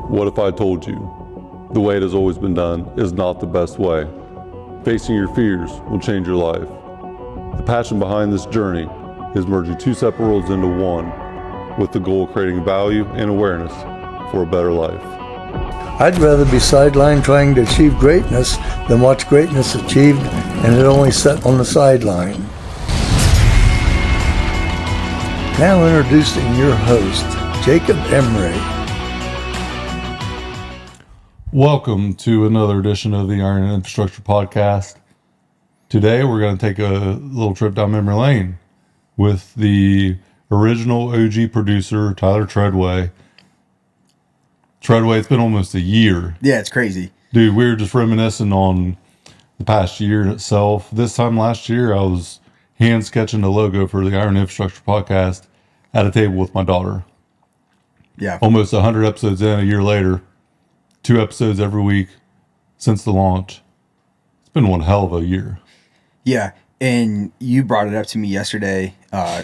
What if I told you the way it has always been done is not the best way? Facing your fears will change your life. The passion behind this journey is merging two separate worlds into one with the goal of creating value and awareness for a better life. I'd rather be sidelined trying to achieve greatness than watch greatness achieved and it only set on the sideline. Now introducing your host, Jacob Emery. Welcome to another edition of the Iron and Infrastructure Podcast. Today we're going to take a little trip down memory lane with the original OG producer, Tyler Tredway. Tredway, it's been almost a year. Yeah, it's crazy. Dude, we were just reminiscing on the past year in itself. This time last year, I was hand sketching the logo for the Iron Infrastructure Podcast at a table with my daughter. Yeah. Almost 100 episodes in, a year later. 2 episodes every week since the launch. It's been one hell of a year. Yeah. And you brought it up to me yesterday,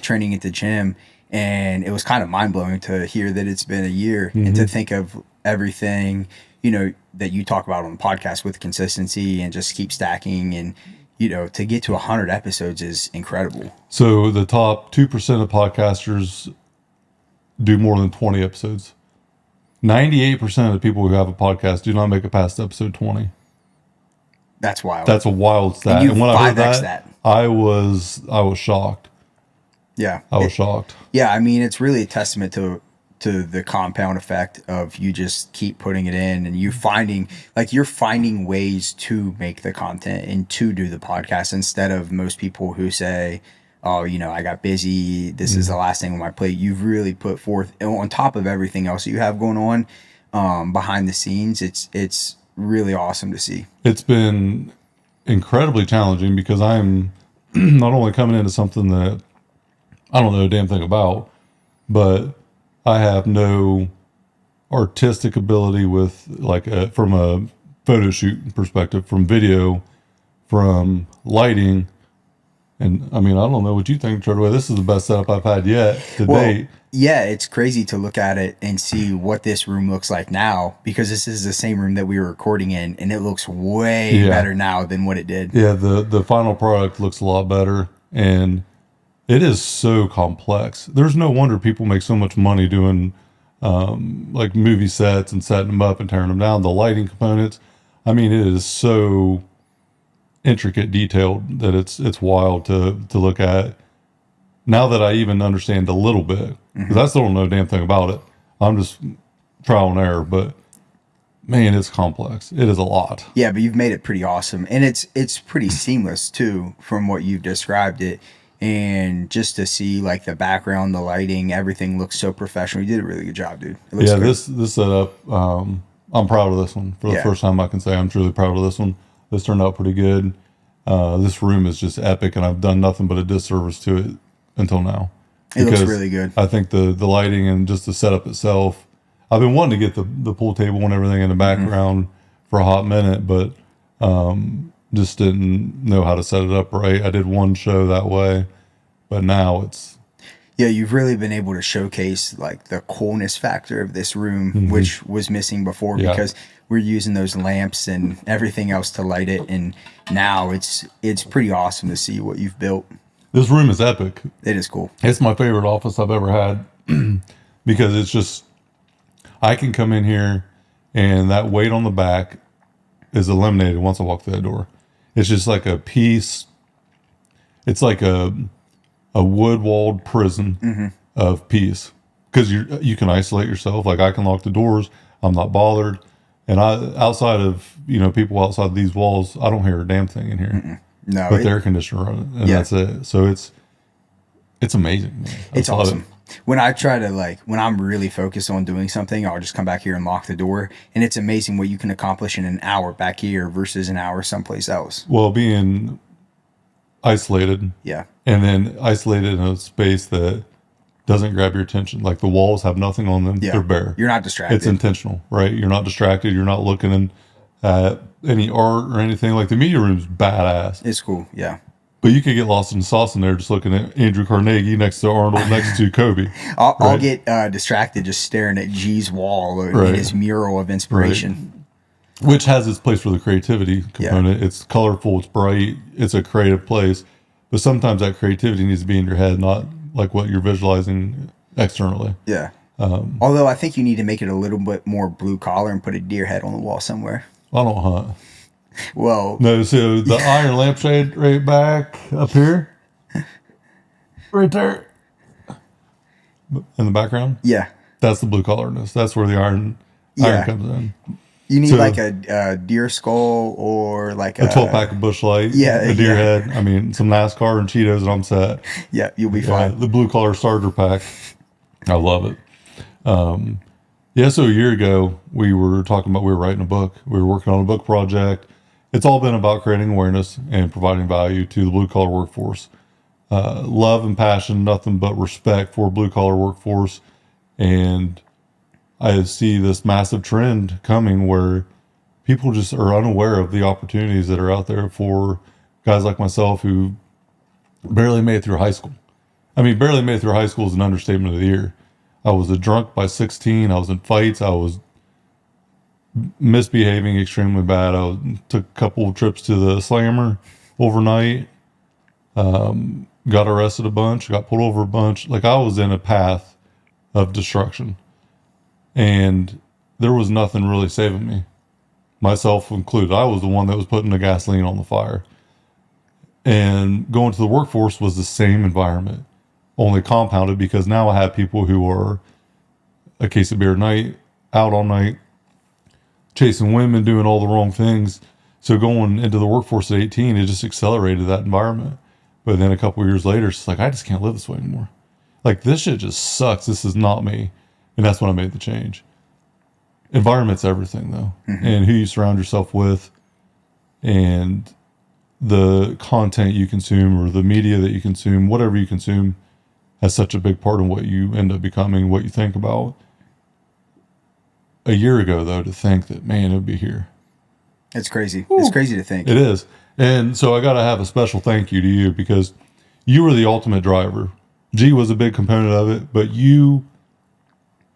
training at the gym, and it was kind of mind-blowing to hear that it's been a year and to think of everything, that you talk about on the podcast with consistency and just keep stacking, and, to get to 100 episodes is incredible. So the top 2% of podcasters do more than 20 episodes. 98% of the people who have a podcast do not make it past episode 20. That's wild. That's a wild stat. And when I heard that. I was shocked. Yeah. I was shocked. Yeah, I mean, it's really a testament to the compound effect of you just keep putting it in and you're finding ways to make the content and to do the podcast instead of most people who say, oh, I got busy. This is the last thing on my plate. You've really put forth, on top of everything else that you have going on behind the scenes. It's really awesome to see. It's been incredibly challenging because I'm not only coming into something that I don't know a damn thing about, but I have no artistic ability with from a photo shoot perspective, from video, from lighting. And I mean, I don't know what you think, Tredway. This is the best setup I've had yet to date. Yeah, it's crazy to look at it and see what this room looks like now, because this is the same room that we were recording in, and it looks way better now than what it did. Yeah, the final product looks a lot better, and it is so complex. There's no wonder people make so much money doing movie sets and setting them up and tearing them down. The lighting components, I mean, it is so intricate, detailed that it's wild to look at. Now that I even understand a little bit, because I still don't know a damn thing about it. I'm just trial and error, but man, it's complex. It is a lot. Yeah, but you've made it pretty awesome, and it's pretty seamless too, from what you've described it. And just to see the background, the lighting, everything looks so professional. You did a really good job, dude. It looks great. This setup, I'm proud of this one. For the first time, I can say I'm truly proud of this one. This turned out pretty good. This room is just epic, and I've done nothing but a disservice to it until now. It looks really good. I think the lighting and just the setup itself. I've been wanting to get the pool table and everything in the background for a hot minute, but just didn't know how to set it up right. I did one show that way, but now it's... Yeah, you've really been able to showcase the coolness factor of this room, which was missing before because we're using those lamps and everything else to light it. And now it's pretty awesome to see what you've built. This room is epic. It is cool. It's my favorite office I've ever had because it's just, I can come in here and that weight on the back is eliminated once I walk through that door. It's just like a piece. It's like a wood-walled prison of peace, because you can isolate yourself. I can lock the doors. I'm not bothered. And outside of people outside these walls, I don't hear a damn thing in here. No, but the air conditioner running, and that's it. So it's amazing, man. It's awesome. When I try to when I'm really focused on doing something, I'll just come back here and lock the door, and it's amazing what you can accomplish in an hour back here versus an hour someplace else. Well, being isolated, and then isolated in a space that doesn't grab your attention, the walls have nothing on them, they're bare. You're not distracted. It's intentional, right? You're not distracted. You're not looking at any art or anything. The media room's badass. It's cool, yeah. But you could get lost in the sauce in there just looking at Andrew Carnegie next to Arnold, next to Kobe. I'll get distracted just staring at G's wall or Right. his mural of inspiration. Which has its place for the creativity component. It's colorful, it's bright, it's a creative place. But sometimes that creativity needs to be in your head, not like what you're visualizing externally. Yeah. Although I think you need to make it a little bit more blue collar and put a deer head on the wall somewhere. I don't hunt. Well, No, so the iron lampshade right back up here, right there, in the background. yeah. That's the blue collarness. That's where the iron comes in. You need So- like a deer skull or like A 12 pack of Bush Light, Yeah, a deer yeah. head. I mean, some NASCAR and Cheetos, and I'm set. Yeah, you'll be Yeah, fine. the blue collar starter pack. I love it. So a year ago, we were writing a book. We were working on a book project. It's all been about creating awareness and providing value to the blue collar workforce. Love and passion, nothing but respect for blue collar workforce. And I see this massive trend coming where people just are unaware of the opportunities that are out there for guys like myself who barely made it through high school. I mean, barely made it through high school is an understatement of the year. I was a drunk by 16. I was in fights. I was misbehaving extremely bad. Took a couple of trips to the slammer overnight. Got arrested a bunch. Got pulled over a bunch. Like, I was in a path of destruction. And there was nothing really saving me, myself included. I was the one that was putting the gasoline on the fire. And going to the workforce was the same environment, only compounded because now I have people who are a case of beer a night, out all night, chasing women, doing all the wrong things. So going into the workforce at 18, it just accelerated that environment. But then a couple of years later, it's like, I just can't live this way anymore. Like, this shit just sucks. This is not me. And that's when I made the change. Environment's everything, though. Mm-hmm. And who you surround yourself with and the content you consume or the media that you consume, whatever you consume, has such a big part in what you end up becoming, what you think about. A year ago, though, to think that, man, it would be here. It's crazy. It's crazy to think. It is. And so I got to have a special thank you to you because you were the ultimate driver. G was a big component of it, but you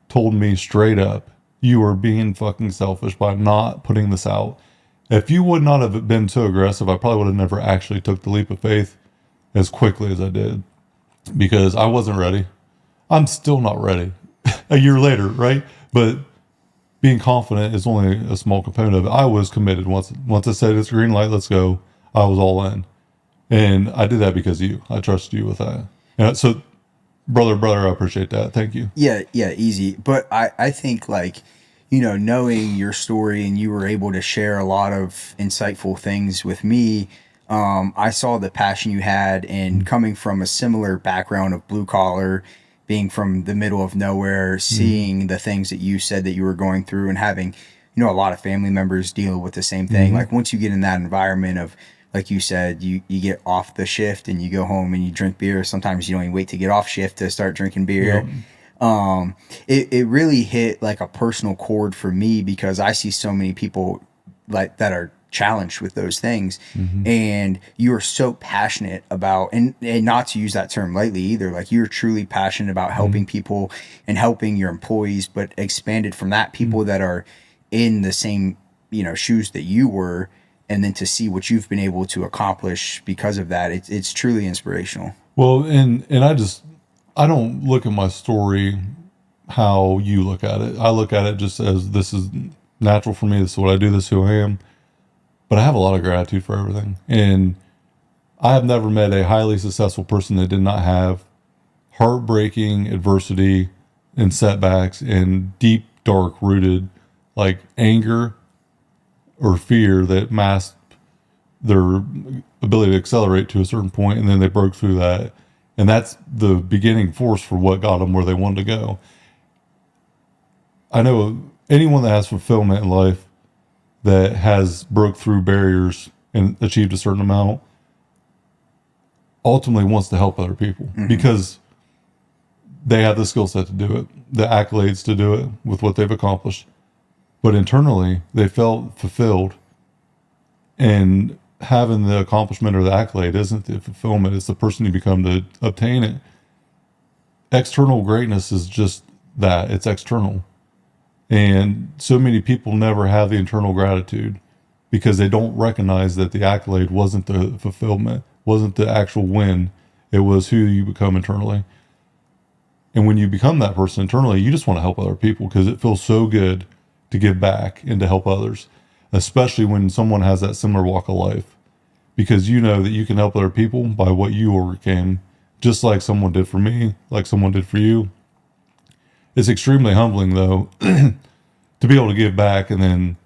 told me straight up, you were being fucking selfish by not putting this out. If you would not have been so aggressive, I probably would have never actually took the leap of faith as quickly as I did because I wasn't ready. I'm still not ready a year later, right? But being confident is only a small component of it. I was committed. Once I said it's green light, let's go, I was all in. And I did that because of you. I trusted you with that. And so, brother, I appreciate that. Thank you. Yeah, easy. But I think, like, you know, knowing your story and you were able to share a lot of insightful things with me, I saw the passion you had and coming from a similar background of blue collar, being from the middle of nowhere, seeing the things that you said that you were going through and having, you know, a lot of family members deal with the same thing. Like, once you get in that environment of, like you said, you get off the shift and you go home and you drink beer. Sometimes you don't even wait to get off shift to start drinking beer. Yep. It really hit like a personal chord for me because I see so many people like that are challenged with those things, and you are so passionate about, and not to use that term lightly either, like you're truly passionate about helping people and helping your employees, but expanded from that, people that are in the same, you know, shoes that you were, and then to see what you've been able to accomplish because of that, it's truly inspirational. Well, and I don't look at my story how you look at it. I look at it just as this is natural for me. This is what I do. This is who I am. But I have a lot of gratitude for everything. And I have never met a highly successful person that did not have heartbreaking adversity and setbacks and deep, dark rooted like anger or fear that masked their ability to accelerate to a certain point, and then they broke through that. And that's the beginning force for what got them where they wanted to go. I know anyone that has fulfillment in life that has broke through barriers and achieved a certain amount ultimately wants to help other people because they have the skill set to do it, the accolades to do it with what they've accomplished. But internally, they felt fulfilled and having the accomplishment or the accolade isn't the fulfillment. It's the person you become to obtain it. External greatness is just that. It's external. And so many people never have the internal gratitude because they don't recognize that the accolade wasn't the fulfillment, wasn't the actual win. It was who you become internally. And when you become that person internally, you just want to help other people because it feels so good to give back and to help others, especially when someone has that similar walk of life, because you know that you can help other people by what you overcame, just like someone did for me, like someone did for you. It's extremely humbling, though, to be able to give back and then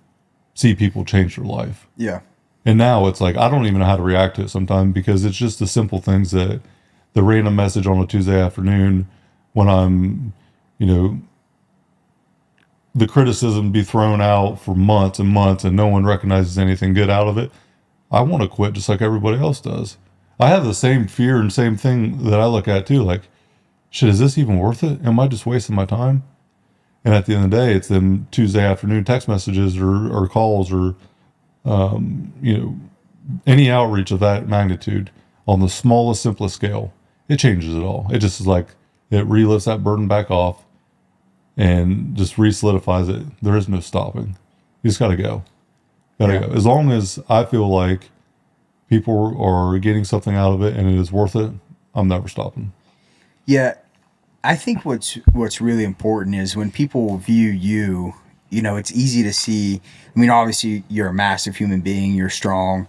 see people change their life. Yeah. And now it's like, I don't even know how to react to it sometimes because it's just the simple things that the random message on a Tuesday afternoon when I'm, you know, the criticism be thrown out for months and months and no one recognizes anything good out of it. I want to quit just like everybody else does. I have the same fear and same thing that I look at too. Like, shit, is this even worth it? Am I just wasting my time? And at the end of the day, it's them Tuesday afternoon text messages or calls or, you know, any outreach of that magnitude on the smallest, simplest scale. It changes it all. It just is like, it relifts that burden back off and just re-solidifies it. There is no stopping. You just got to go. Gotta go. As long as I feel like people are getting something out of it and it is worth it, I'm never stopping. Yeah. I think what's really important is when people view you, you know, it's easy to see. I mean, obviously, you're a massive human being. You're strong,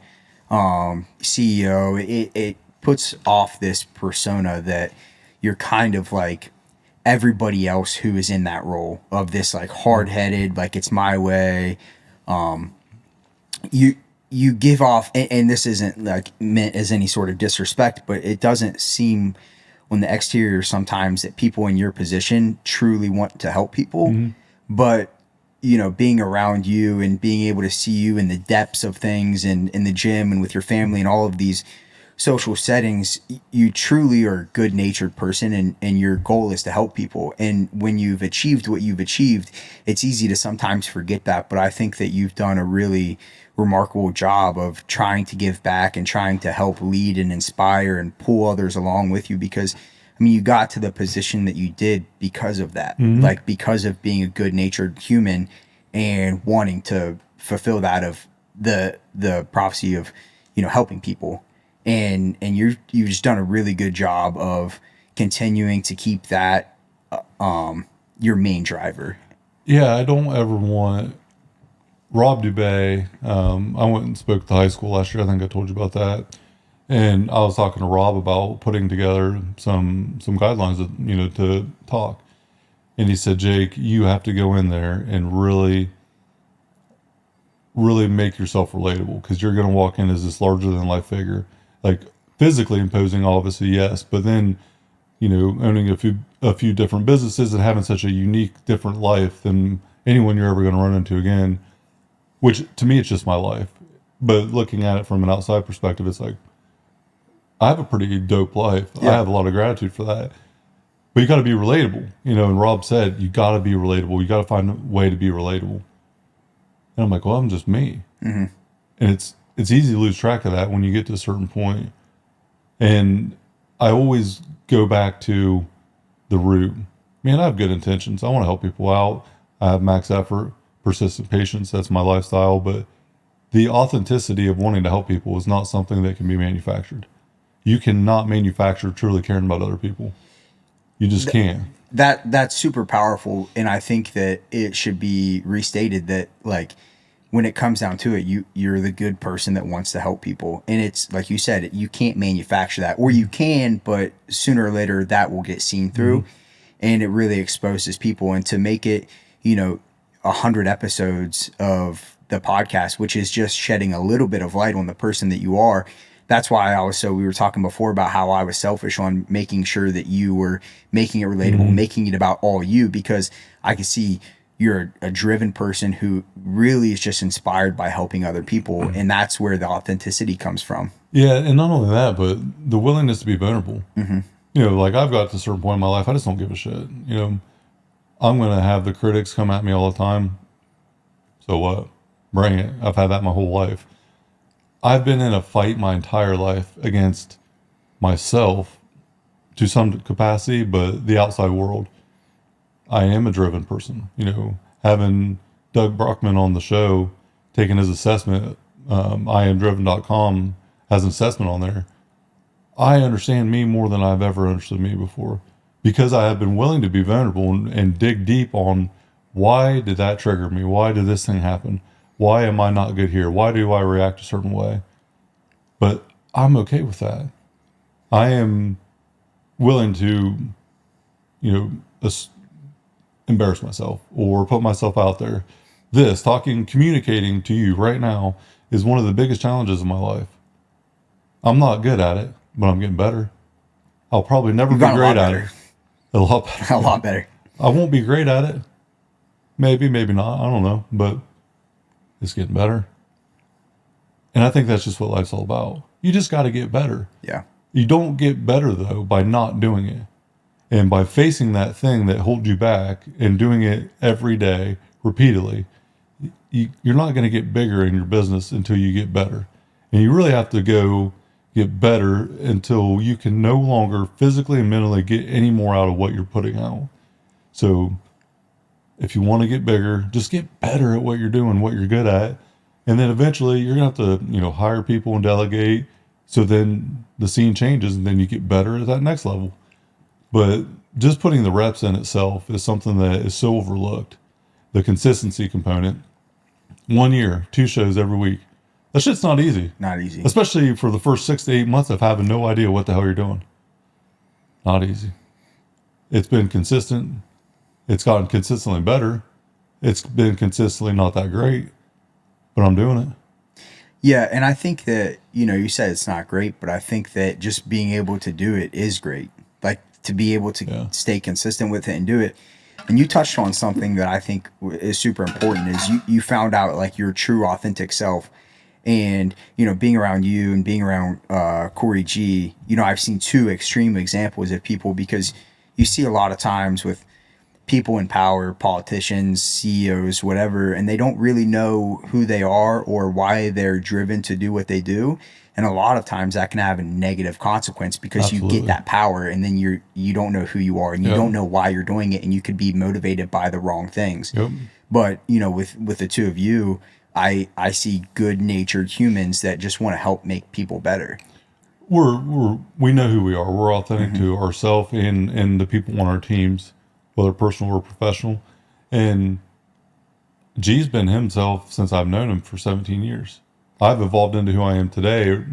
CEO. It puts off this persona that you're kind of like everybody else who is in that role of this like hard-headed, like it's my way. You give off, and this isn't like meant as any sort of disrespect, but it doesn't seem on the exterior sometimes that people in your position truly want to help people. Mm-hmm. But, you know, being around you and being able to see you in the depths of things and in the gym and with your family and all of these social settings, you truly are a good-natured person and your goal is to help people. And when you've achieved what you've achieved, it's easy to sometimes forget that. But I think that you've done a really remarkable job of trying to give back and trying to help lead and inspire and pull others along with you, because I mean, you got to the position that you did because of that, like because of being a good-natured human and wanting to fulfill that of the prophecy of, you know, helping people. And you've just done a really good job of continuing to keep that your main driver. Yeah, I don't ever want Rob Dubay. I went and spoke to high school last year. I think I told you about that. And I was talking to Rob about putting together some guidelines that, you know, to talk. And he said, Jake, you have to go in there and really, really make yourself relatable, because you're going to walk in as this larger than life figure, like physically imposing, obviously, yes, but then, you know, owning a few different businesses and having such a unique, different life than anyone you're ever going to run into again, which to me, it's just my life. But looking at it from an outside perspective, it's like, I have a pretty dope life. Yeah. I have a lot of gratitude for that. But you got to be relatable, you know. And Rob said, you got to be relatable. You got to find a way to be relatable. And I'm like, well, I'm just me. Mm-hmm. And it's easy to lose track of that when you get to a certain point. And I always go back to the root. Man, I have good intentions. I want to help people out. I have max effort, persistent patience. That's my lifestyle. But the authenticity of wanting to help people is not something that can be manufactured. You cannot manufacture truly caring about other people. You just can't. That's super powerful, and I think that it should be restated that, like, when it comes down to it, you're the good person that wants to help people, and it's like you said, you can't manufacture that, or you can, but sooner or later that will get seen through, and it really exposes people. And to make it, you know, 100 episodes of the podcast, which is just shedding a little bit of light on the person that you are. That's why we were talking before about how I was selfish on making sure that you were making it relatable, making it about all you, because I could see you're a driven person who really is just inspired by helping other people. And that's where the authenticity comes from. Yeah. And not only that, but the willingness to be vulnerable. Mm-hmm. You know, like I've got to a certain point in my life, I just don't give a shit. You know, I'm going to have the critics come at me all the time. So what? Bring it. I've had that my whole life. I've been in a fight my entire life against myself to some capacity, but the outside world. I am a driven person. Having Doug Brockman on the show, taking his assessment, IamDriven.com has an assessment on there. I understand me more than I've ever understood me before because I have been willing to be vulnerable and dig deep on why did that trigger me? Why did this thing happen? Why am I not good here? Why do I react a certain way? But I'm okay with that. I am willing to, you know, embarrass myself or put myself out there. Communicating to you right now is one of the biggest challenges of my life. I'm not good at it, but I'm getting better. I'll probably never be great at it. A lot better. A lot better. I won't be great at it. Maybe, maybe not. I don't know, but it's getting better. And I think that's just what life's all about. You just got to get better. Yeah. You don't get better, though, by not doing it. And by facing that thing that holds you back and doing it every day, repeatedly, you're not going to get bigger in your business until you get better. And you really have to go get better until you can no longer physically and mentally get any more out of what you're putting out. So if you want to get bigger, just get better at what you're doing, what you're good at. And then eventually you're going to have to, hire people and delegate. So then the scene changes and then you get better at that next level. But just putting the reps in itself is something that is so overlooked. The consistency component. 1 year, 2 shows every week. That shit's not easy. Not easy. Especially for the first 6 to 8 months of having no idea what the hell you're doing. Not easy. It's been consistent. It's gotten consistently better. It's been consistently not that great, but I'm doing it. Yeah, and I think that, you said it's not great, but I think that just being able to do it is great. Like, to be able to stay consistent with it and do it. And you touched on something that I think is super important is you found out like your true authentic self. And, being around you and being around Corey G, I've seen 2 extreme examples of people, because you see a lot of times with people in power, politicians, CEOs, whatever, and they don't really know who they are or why they're driven to do what they do. And a lot of times that can have a negative consequence because Absolutely. you get that power and then you don't know who you are and you don't know why you're doing it, and you could be motivated by the wrong things. Yep. But, with the 2 of you, I see good-natured humans that just want to help make people better. We know who we are. We're authentic to ourselves and the people on our teams, whether personal or professional. And G's been himself since I've known him for 17 years. I've evolved into who I am today,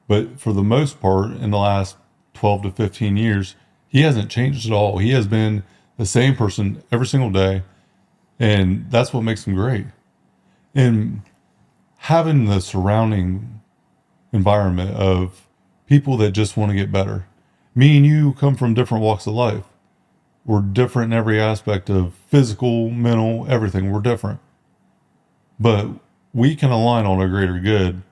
but for the most part, in the last 12 to 15 years, he hasn't changed at all. He has been the same person every single day. And that's what makes him great. And having the surrounding environment of people that just want to get better. Me and you come from different walks of life. We're different in every aspect of physical, mental, everything. We're different. But we can align on a greater good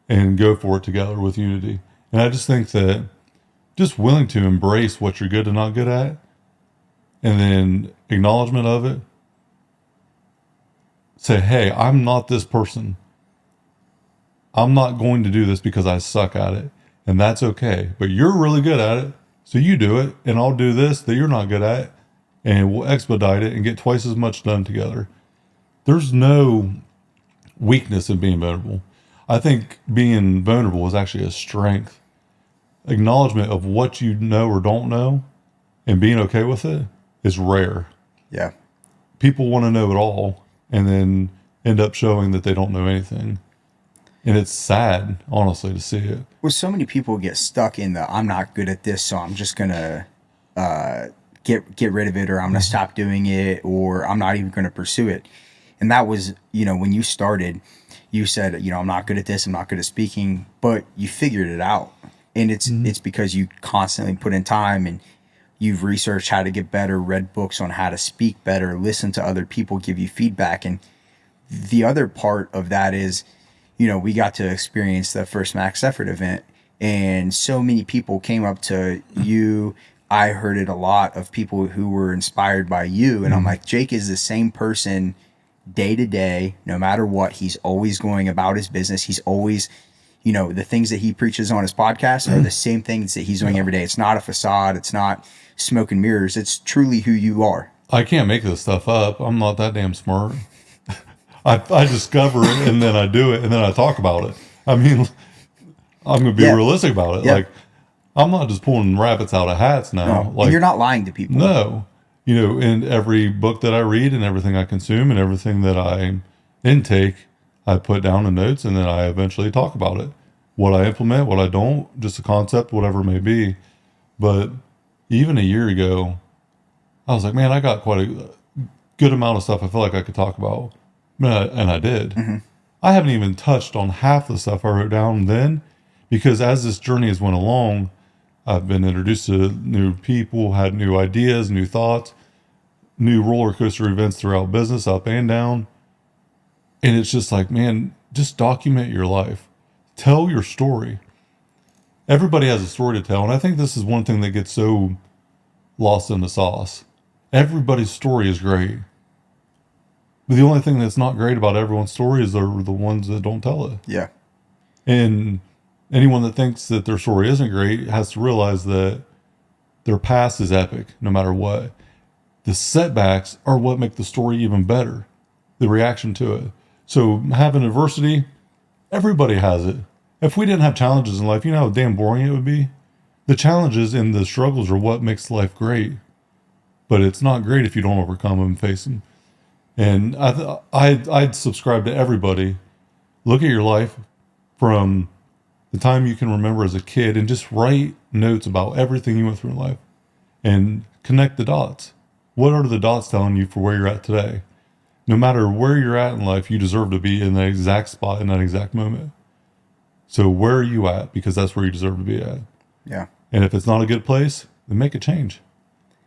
and go for it together with unity. And I just think that just willing to embrace what you're good and not good at, and then acknowledgement of it. Say, hey, I'm not this person. I'm not going to do this because I suck at it. And that's okay. But you're really good at it. So you do it. And I'll do this that you're not good at. And we'll expedite it and get twice as much done together. There's no weakness in being vulnerable. I think being vulnerable is actually a strength. Acknowledgement of what you know or don't know and being okay with it is rare. Yeah. People want to know it all and then end up showing that they don't know anything. And it's sad, honestly, to see it. Well, so many people get stuck in the I'm not good at this, so I'm just going to get rid of it, or I'm going to stop doing it, or I'm not even going to pursue it. And that was, when you started, you said, I'm not good at this, I'm not good at speaking, but you figured it out. And it's because you constantly put in time and you've researched how to get better, read books on how to speak better, listen to other people give you feedback. And the other part of that is, we got to experience the first Max Effort event, and so many people came up to you. I heard it a lot of people who were inspired by you. And I'm like, Jake is the same person day to day, no matter what. He's always going about his business. He's always, the things that he preaches on his podcast are the same things that he's doing every day. It's not a facade. It's not smoke and mirrors. It's truly who you are. I can't make this stuff up. I'm not that damn smart. I discover it and then I do it and then I talk about it. I mean, I'm going to be realistic about it. Yeah. Like, I'm not just pulling rabbits out of hats now. No. Like, And you're not lying to people. No. In every book that I read and everything I consume and everything that I intake, I put down in notes and then I eventually talk about it. What I implement, what I don't, just a concept, whatever it may be. But even a year ago, I was like, man, I got quite a good amount of stuff I feel like I could talk about. And I did. Mm-hmm. I haven't even touched on half the stuff I wrote down then, because as this journey has went along, I've been introduced to new people, had new ideas, new thoughts, new roller coaster events throughout business, up and down. And it's just like, man, just document your life. Tell your story. Everybody has a story to tell. And I think this is one thing that gets so lost in the sauce. Everybody's story is great. But the only thing that's not great about everyone's story is they're the ones that don't tell it. Yeah. And anyone that thinks that their story isn't great has to realize that their past is epic, no matter what. The setbacks are what make the story even better, the reaction to it. So having adversity, everybody has it. If we didn't have challenges in life, you know how damn boring it would be? The challenges and the struggles are what makes life great. But it's not great if you don't overcome them and face them. And I'd subscribe to everybody. Look at your life from the time you can remember as a kid and just write notes about everything you went through in life and connect the dots. What are the dots telling you for where you're at today? No matter where you're at in life, you deserve to be in that exact spot in that exact moment. So where are you at? Because that's where you deserve to be at. Yeah. And if it's not a good place, then make a change.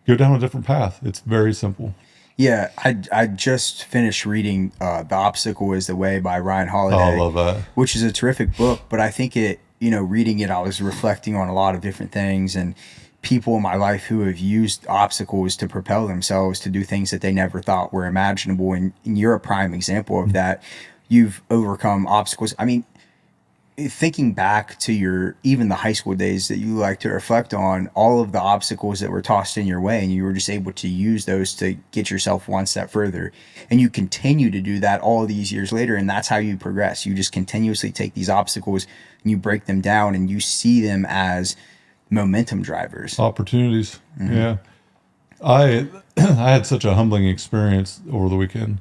Go down a different path. It's very simple. Yeah, I just finished reading The Obstacle is the Way by Ryan Holiday. Oh, I love that. Which is a terrific book, but I think reading it, I was reflecting on a lot of different things and people in my life who have used obstacles to propel themselves to do things that they never thought were imaginable. And you're a prime example of that. You've overcome obstacles. I mean, thinking back to even the high school days that you like to reflect on, all of the obstacles that were tossed in your way, and you were just able to use those to get yourself one step further. And you continue to do that all these years later, and that's how you progress. You just continuously take these obstacles and you break them down, and you see them as momentum drivers. Opportunities. Mm-hmm. Yeah. I had such a humbling experience over the weekend.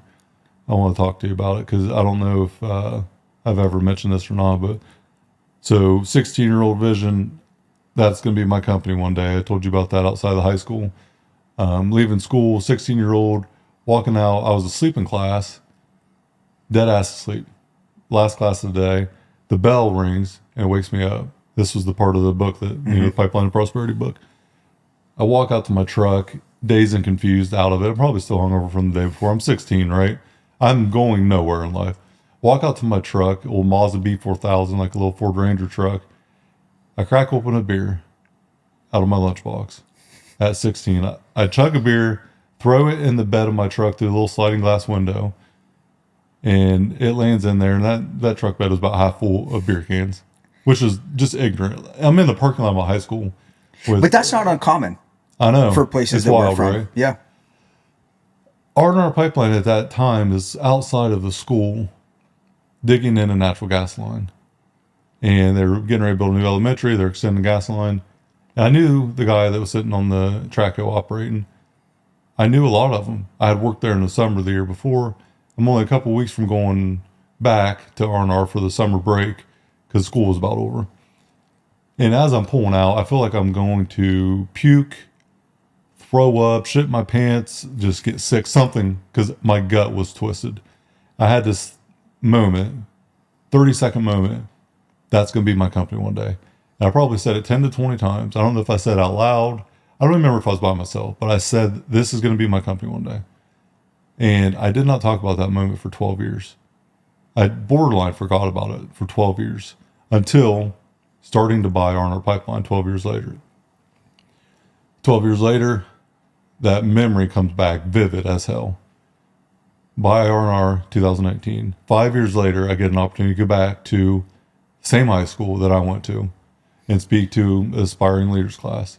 I want to talk to you about it because I don't know if I've ever mentioned this or not, but so 16-year-old vision, that's going to be my company one day. I told you about that outside of the high school. Leaving school, 16-year-old, walking out. I was asleep in class, dead ass asleep. Last class of the day. The bell rings and it wakes me up. This was the part of the book that, the Pipeline of Prosperity book. I walk out to my truck, dazed and confused out of it. I'm probably still hungover from the day before. I'm 16, right? I'm going nowhere in life. Walk out to my truck, old Mazda B4000, like a little Ford Ranger truck. I crack open a beer out of my lunchbox at 16. I chug a beer, throw it in the bed of my truck through a little sliding glass window, and it lands in there. And that truck bed was about half full of beer cans, which is just ignorant. I'm in the parking lot of my high school. But that's not uncommon. I know. For places it's that wild, we're from. right? Yeah. R&R Pipeline at that time is outside of the school, digging in a natural gas line. And they were getting ready to build a new elementary. They're extending the gas line. And I knew the guy that was sitting on the traco operating. I knew a lot of them. I had worked there in the summer the year before. I'm only a couple of weeks from going back to R&R for the summer break because school was about over. And as I'm pulling out, I feel like I'm going to puke, throw up, shit my pants, just get sick, something, because my gut was twisted. I had this moment, 30-second moment, that's going to be my company one day. And I probably said it 10 to 20 times. I don't know if I said it out loud. I don't remember if I was by myself, but I said, this is going to be my company one day. And I did not talk about that moment for 12 years. I borderline forgot about it for 12 years until starting to buy R&R Pipeline 12 years later. 12 years later, that memory comes back vivid as hell. by R&R 2019. 5 years later, I get an opportunity to go back to the same high school that I went to and speak to aspiring leaders class.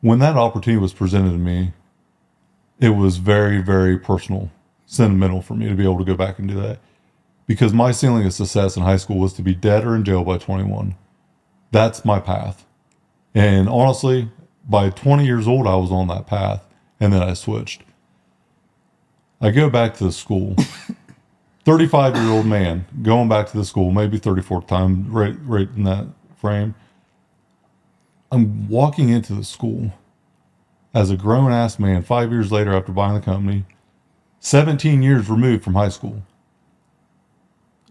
When that opportunity was presented to me, it was very, very personal, sentimental for me to be able to go back and do that. Because my ceiling of success in high school was to be dead or in jail by 21. That's my path. And honestly, by 20 years old, I was on that path. And then I switched. I go back to the school. 35-year-old man going back to the school, maybe 34th time, right in that frame. I'm walking into the school as a grown-ass man 5 years later after buying the company, 17 years removed from high school.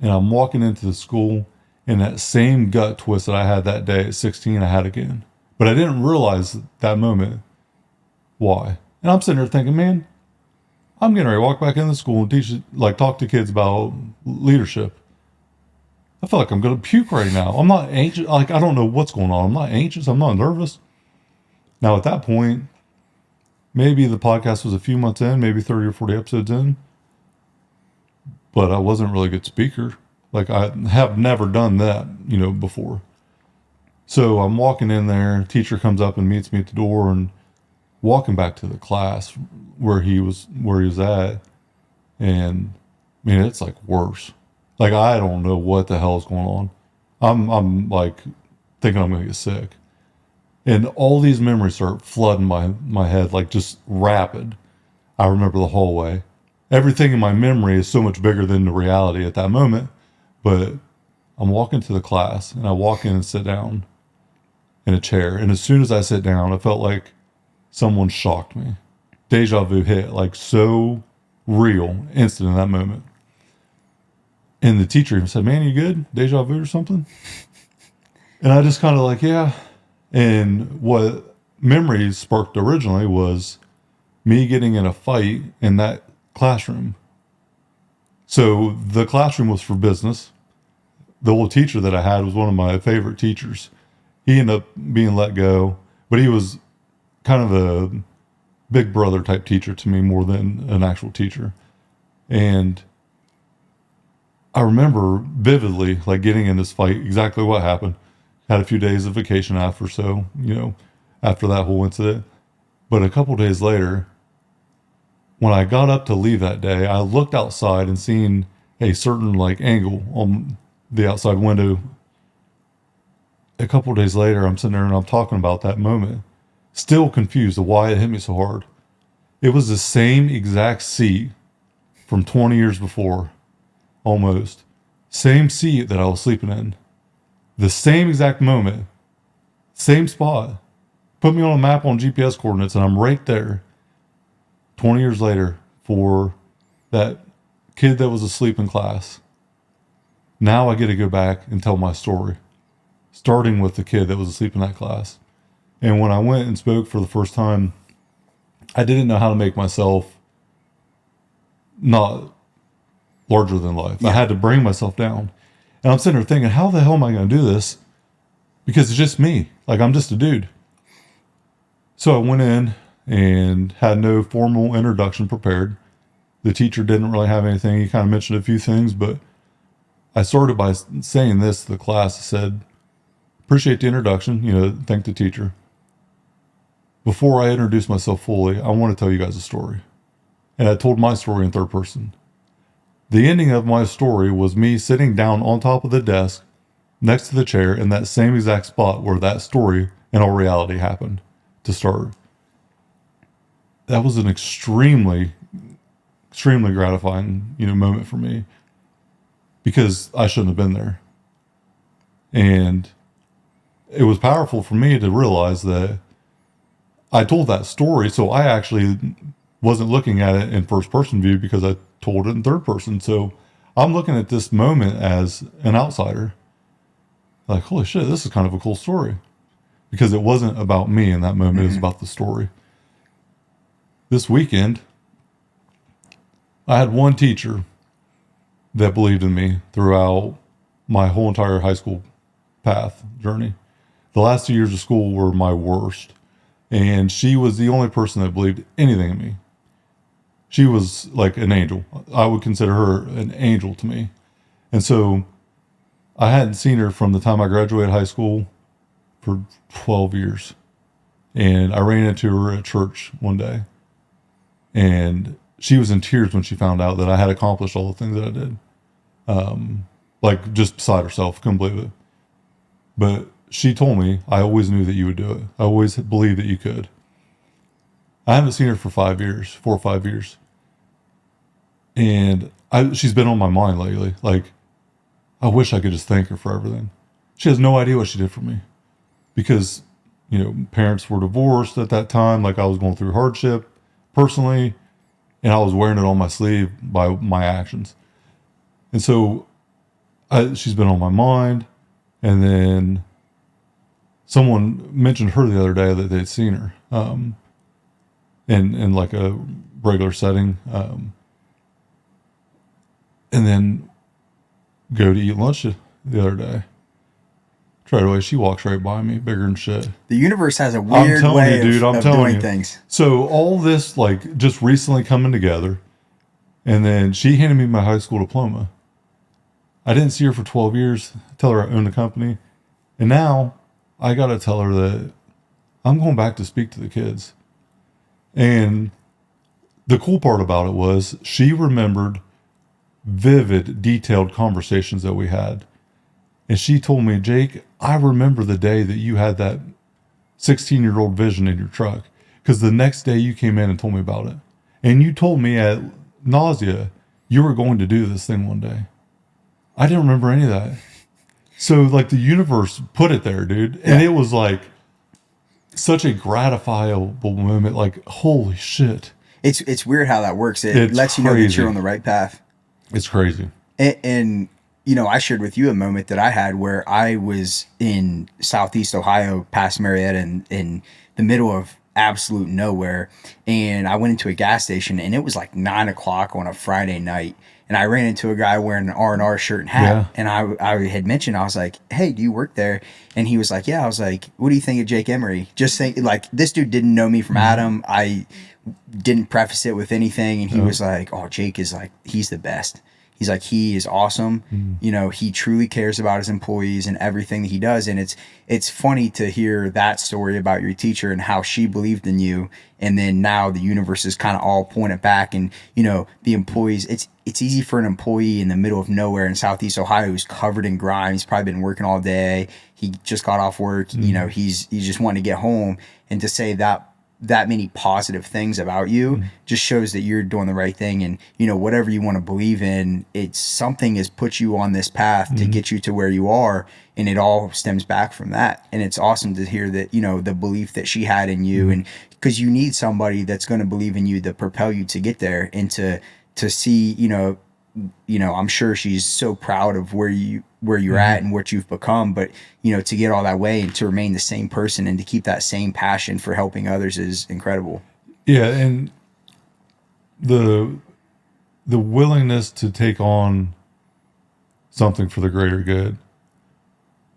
And I'm walking into the school, and that same gut twist that I had that day at 16, I had again. But I didn't realize that moment why. And I'm sitting there thinking, man, I'm getting ready to walk back into the school and teach, like, talk to kids about leadership. I feel like I'm going to puke right now. I'm not anxious. Like, I don't know what's going on. I'm not anxious. I'm not nervous. Now, at that point, maybe the podcast was a few months in, maybe 30 or 40 episodes in, but I wasn't really a good speaker. Like, I have never done that, before. So I'm walking in there. Teacher comes up and meets me at the door, and walking back to the class where he was at, and it's like worse. Like, I don't know what the hell is going on. I'm like thinking I'm gonna get sick, and all these memories start flooding my head, like, just rapid. I remember the hallway. Everything in my memory is so much bigger than the reality at that moment. But I'm walking to the class, and I walk in and sit down in a chair, and as soon as I sit down, I felt like someone shocked me. Deja vu hit, like, so real, instant in that moment. And the teacher even said, man, you good? Deja vu or something? And I just kind of like, yeah. And what memories sparked originally was me getting in a fight in that classroom. So the classroom was for business. The old teacher that I had was one of my favorite teachers. He ended up being let go, but he was kind of a big brother type teacher to me more than an actual teacher. And I remember vividly, like, getting in this fight, exactly what happened. Had a few days of vacation after that whole incident. But a couple days later, when I got up to leave that day, I looked outside and seen a certain, like, angle on the outside window. A couple days later, I'm sitting there and I'm talking about that moment, still confused of why it hit me so hard. It was the same exact seat from 20 years before, almost. Same seat that I was sleeping in. The same exact moment. Same spot. Put me on a map on GPS coordinates, and I'm right there 20 years later for that kid that was asleep in class. Now I get to go back and tell my story, starting with the kid that was asleep in that class. And when I went and spoke for the first time, I didn't know how to make myself not larger than life. Yeah. I had to bring myself down. And I'm sitting there thinking, how the hell am I going to do this? Because it's just me. Like, I'm just a dude. So I went in and had no formal introduction prepared. The teacher didn't really have anything. He kind of mentioned a few things, but I started by saying this to the class. I said, appreciate the introduction, thank the teacher. Before I introduce myself fully, I want to tell you guys a story. And I told my story in third person. The ending of my story was me sitting down on top of the desk next to the chair in that same exact spot where that story in all reality happened to start. That was an extremely gratifying, moment for me, because I shouldn't have been there. And it was powerful for me to realize that I told that story, so I actually wasn't looking at it in first person view because I told it in third person. So I'm looking at this moment as an outsider. Like, holy shit, this is kind of a cool story. Because it wasn't about me in that moment, it was about the story. This weekend, I had one teacher that believed in me throughout my whole entire high school path journey. The last 2 years of school were my worst. And she was the only person that believed anything in me. She was like an angel. I would consider her an angel to me. And so I hadn't seen her from the time I graduated high school for 12 years. And I ran into her at church one day. And she was in tears when she found out that I had accomplished all the things that I did. Like just beside herself, couldn't believe it. But she told me, I always knew that you would do it. I always believed that you could. I haven't seen her for 5 years, 4 or 5 years. And she's been on my mind lately. Like, I wish I could just thank her for everything. She has no idea what she did for me. Because, you know, parents were divorced at that time. Like, I was going through hardship personally. And I was wearing it on my sleeve by my actions. And so she's been on my mind. And then someone mentioned her the other day that they'd seen her in like a regular setting. And then go to eat lunch the other day. Tredway, she walks right by me, bigger than shit. The universe has a weird way of doing things. So all this, like, just recently coming together. And then she handed me my high school diploma. I didn't see her for 12 years. Tell her I own the company. And now I got to tell her that I'm going back to speak to the kids. And the cool part about it was she remembered vivid, detailed conversations that we had. And she told me, Jake, I remember the day that you had that 16-year-old vision in your truck. Because the next day you came in and told me about it. And you told me at nausea you were going to do this thing one day. I didn't remember any of that. So, like, the universe put it there, dude. And it was, like, such a gratifiable moment. Like, holy shit. It's weird how that works. It lets you know that you're on the right path. It's crazy. And, you know, I shared with you a moment that I had where I was in Southeast Ohio, past Marietta, in the middle of absolute nowhere. And I went into a gas station, and it was like 9 o'clock on a Friday night. And I ran into a guy wearing an R&R shirt and hat. Yeah. And I had mentioned, I was like, hey, do you work there? And he was like, yeah. I was like, what do you think of Jake Emery? Just saying, like, this dude didn't know me from Adam. I didn't preface it with anything. And he was like, oh, Jake is like, he's the best. He's like, he is awesome. You know, he truly cares about his employees and everything that he does. And it's funny to hear that story about your teacher and how she believed in you. And then now the universe is kind of all pointed back. And, you know, the employees, it's easy for an employee in the middle of nowhere in Southeast Ohio who's covered in grime. He's probably been working all day. He just got off work. You know, he's just wanting to get home. And to say that many positive things about you just shows that you're doing the right thing. And, you know, whatever you want to believe in, it's something has put you on this path to get you to where you are. And it all stems back from that. And it's awesome to hear that, you know, the belief that she had in you, and because you need somebody that's going to believe in you to propel you to get there and to see, you know, I'm sure she's so proud of where you're at and what you've become, but, you know, to get all that way and to remain the same person and to keep that same passion for helping others is incredible. Yeah. And the willingness to take on something for the greater good.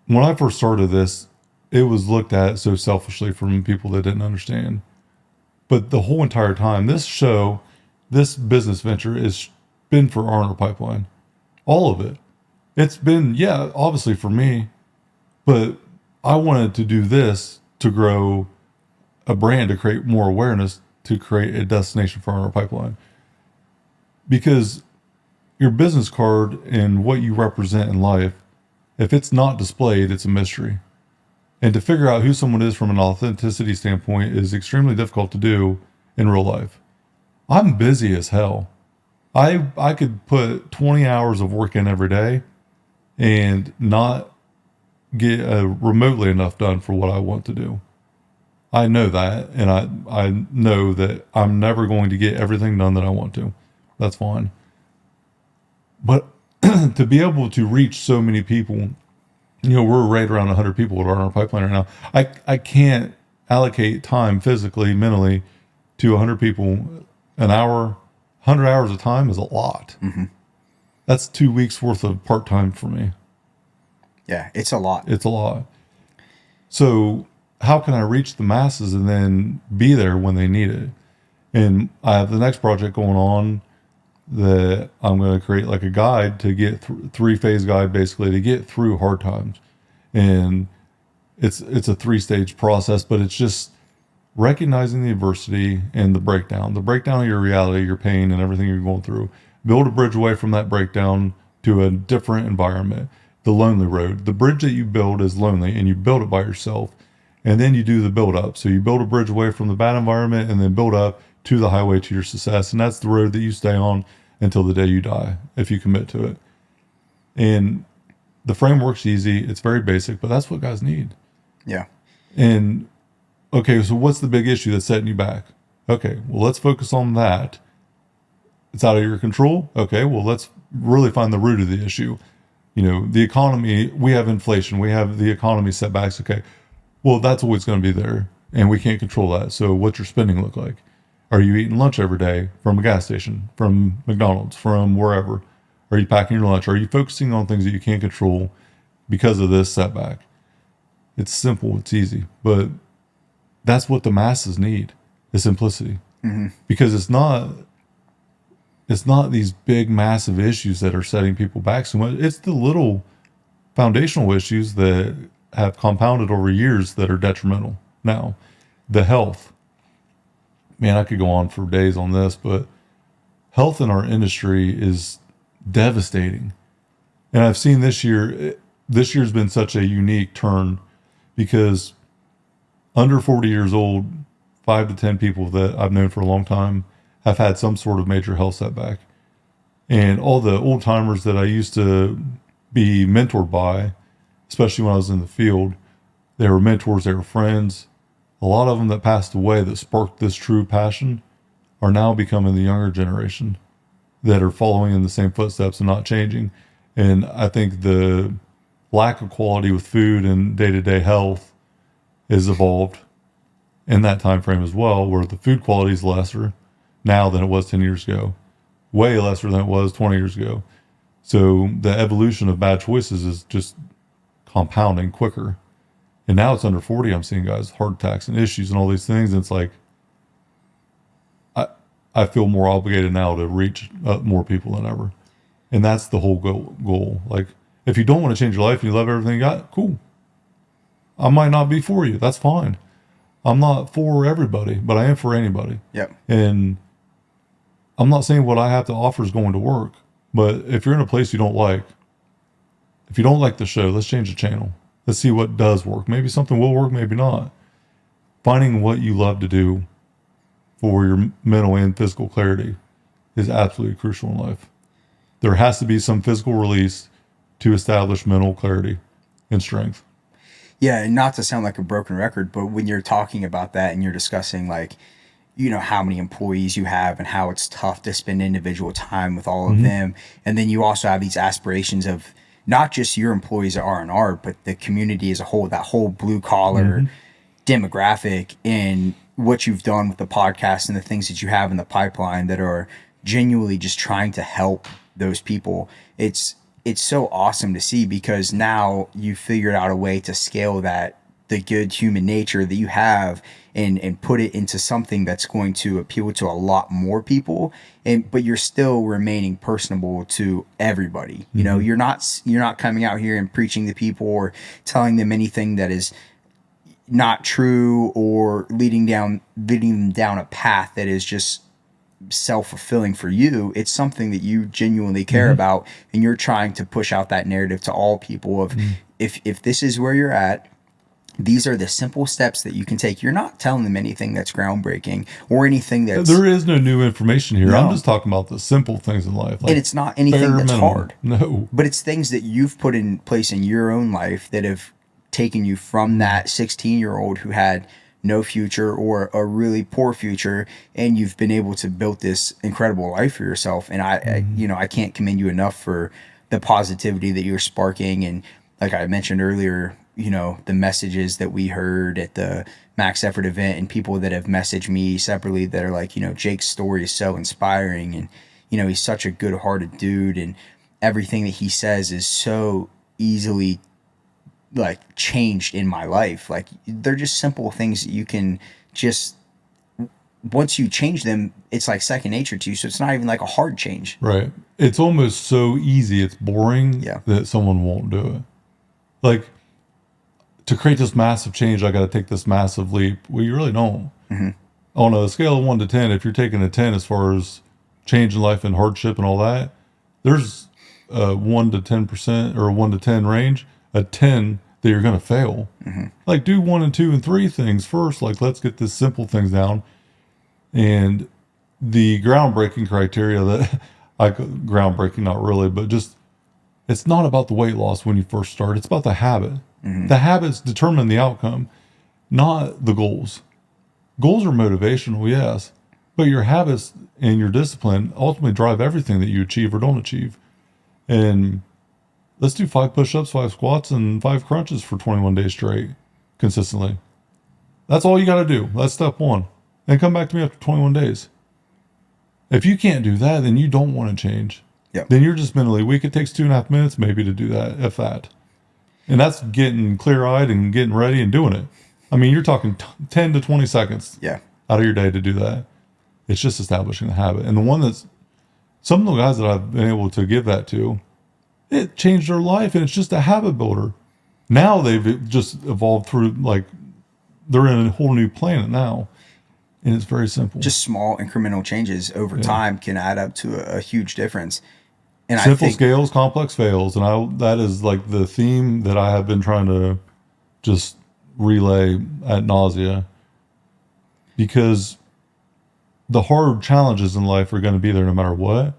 When I first started this, it was looked at so selfishly from people that didn't understand. But the whole entire time, this business venture has been for R&R Pipeline. All of it. It's been, obviously for me, but I wanted to do this to grow a brand, to create more awareness, to create a destination for R&R Pipeline. Because your business card and what you represent in life, if it's not displayed, it's a mystery. And to figure out who someone is from an authenticity standpoint is extremely difficult to do in real life. I'm busy as hell. I could put 20 hours of work in every day and not get remotely enough done for what I want to do. I know that, and I know that I'm never going to get everything done that I want to. That's fine. But to be able to reach so many people, you know, we're right around 100 people at our pipeline right now. I can't allocate time physically, mentally to 100 people an hour. 100 hours of time is a lot. That's 2 weeks worth of part-time for me. Yeah, it's a lot. It's a lot. So how can I reach the masses and then be there when they need it? And I have the next project going on that I'm going to create like a guide to get three-phase guide basically to get through hard times. And it's a three-stage process, but it's just recognizing the adversity and the breakdown of your reality, your pain, and everything you're going through. Build a bridge away from that breakdown to a different environment. The lonely road. The bridge that you build is lonely, and you build it by yourself. And then you do the build up. So you build a bridge away from the bad environment, and then build up to the highway to your success. And that's the road that you stay on until the day you die, if you commit to it. And the framework's easy. It's very basic, but that's what guys need. Yeah. And okay, so what's the big issue that's setting you back? Okay, well, let's focus on that. It's out of your control. Okay, well, let's really find the root of the issue. You know, the economy, we have inflation, we have the economy setbacks. Okay, well, that's always going to be there, and we can't control that. So, what's your spending look like? Are you eating lunch every day from a gas station, from McDonald's, from wherever? Are you packing your lunch? Are you focusing on things that you can't control because of this setback? It's simple, it's easy, but that's what the masses need, is simplicity. Because it's not these big massive issues that are setting people back so much. It's the little foundational issues that have compounded over years that are detrimental. Now, the health, man, I could go on for days on this, but health in our industry is devastating. And I've seen this year's been such a unique turn because under 40 years old, 5 to 10 people that I've known for a long time have had some sort of major health setback. And all the old timers that I used to be mentored by, especially when I was in the field, they were mentors, they were friends. A lot of them that passed away that sparked this true passion are now becoming the younger generation that are following in the same footsteps and not changing. And I think the lack of quality with food and day-to-day health is evolved in that time frame as well, where the food quality is lesser now than it was 10 years ago, way lesser than it was 20 years ago. So the evolution of bad choices is just compounding quicker. And now it's under 40, I'm seeing guys with heart attacks and issues and all these things. And it's like, I feel more obligated now to reach more people than ever. And that's the whole goal. Like, if you don't want to change your life and you love everything you got, cool. I might not be for you. That's fine. I'm not for everybody, but I am for anybody. Yep. And I'm not saying what I have to offer is going to work, but if you're in a place you don't like, if you don't like the show, let's change the channel. Let's see what does work. Maybe something will work, maybe not. Finding what you love to do for your mental and physical clarity is absolutely crucial in life. There has to be some physical release to establish mental clarity and strength. Yeah, and not to sound like a broken record, but when you're talking about that and you're discussing like, you know, how many employees you have and how it's tough to spend individual time with all of them, and then you also have these aspirations of not just your employees at R&R, but the community as a whole, that whole blue collar demographic, and what you've done with the podcast and the things that you have in the pipeline that are genuinely just trying to help those people. It's so awesome to see, because now you figured out a way to scale that, the good human nature that you have, and put it into something that's going to appeal to a lot more people, but you're still remaining personable to everybody. You know, you're not coming out here and preaching to people or telling them anything that is not true, or leading them down a path that is just self-fulfilling for you. It's something that you genuinely care about, and you're trying to push out that narrative to all people of if this is where you're at, these are the simple steps that you can take. You're not telling them anything that's groundbreaking or anything that's... There is no new information here. No. I'm just talking about the simple things in life. Like, and it's not anything that's hard. No. But it's things that you've put in place in your own life that have taken you from that 16-year-old who had no future or a really poor future, and you've been able to build this incredible life for yourself. And I can't commend you enough for the positivity that you're sparking. And like I mentioned earlier, you know, the messages that we heard at the Max Effort event, and people that have messaged me separately that are like, you know, Jake's story is so inspiring, and, you know, he's such a good-hearted dude, and everything that he says is so easily like changed in my life. Like, they're just simple things that you can just once you change them, it's like second nature to you. So it's not even like a hard change. Right. It's almost so easy, it's boring Yeah. that someone won't do it. Like, to create this massive change, I got to take this massive leap. Well, you really don't. On a scale of 1 to 10, if you're taking a 10 as far as change in life and hardship and all that, there's a 1 to 10% or a 1 to 10 range, a 10 that you're going to fail. Like, do 1 and 2 and 3 things first. Like, let's get this simple things down. And the groundbreaking criteria that groundbreaking, not really, but just, it's not about the weight loss when you first start. It's about the habit. The habits determine the outcome, not the goals. Goals are motivational, yes, but your habits and your discipline ultimately drive everything that you achieve or don't achieve. And let's do 5 push-ups, 5 squats, and 5 crunches for 21 days straight, consistently. That's all you got to do. That's step 1. And come back to me after 21 days. If you can't do that, then you don't want to change. Yep. Then you're just mentally weak. It takes 2.5 minutes maybe to do that, if that. And that's getting clear-eyed and getting ready and doing it. I mean, you're talking 10 to 20 seconds Yeah. out of your day to do that. It's just establishing the habit. And the one that's, some of the guys that I've been able to give that to, it changed their life, and it's just a habit builder. Now they've just evolved through, like, they're in a whole new planet now. And it's very simple. Just small incremental changes over time can add up to a huge difference. And Simple I think, scales, complex fails. And that is like the theme that I have been trying to just relay ad nausea, because the hard challenges in life are going to be there no matter what.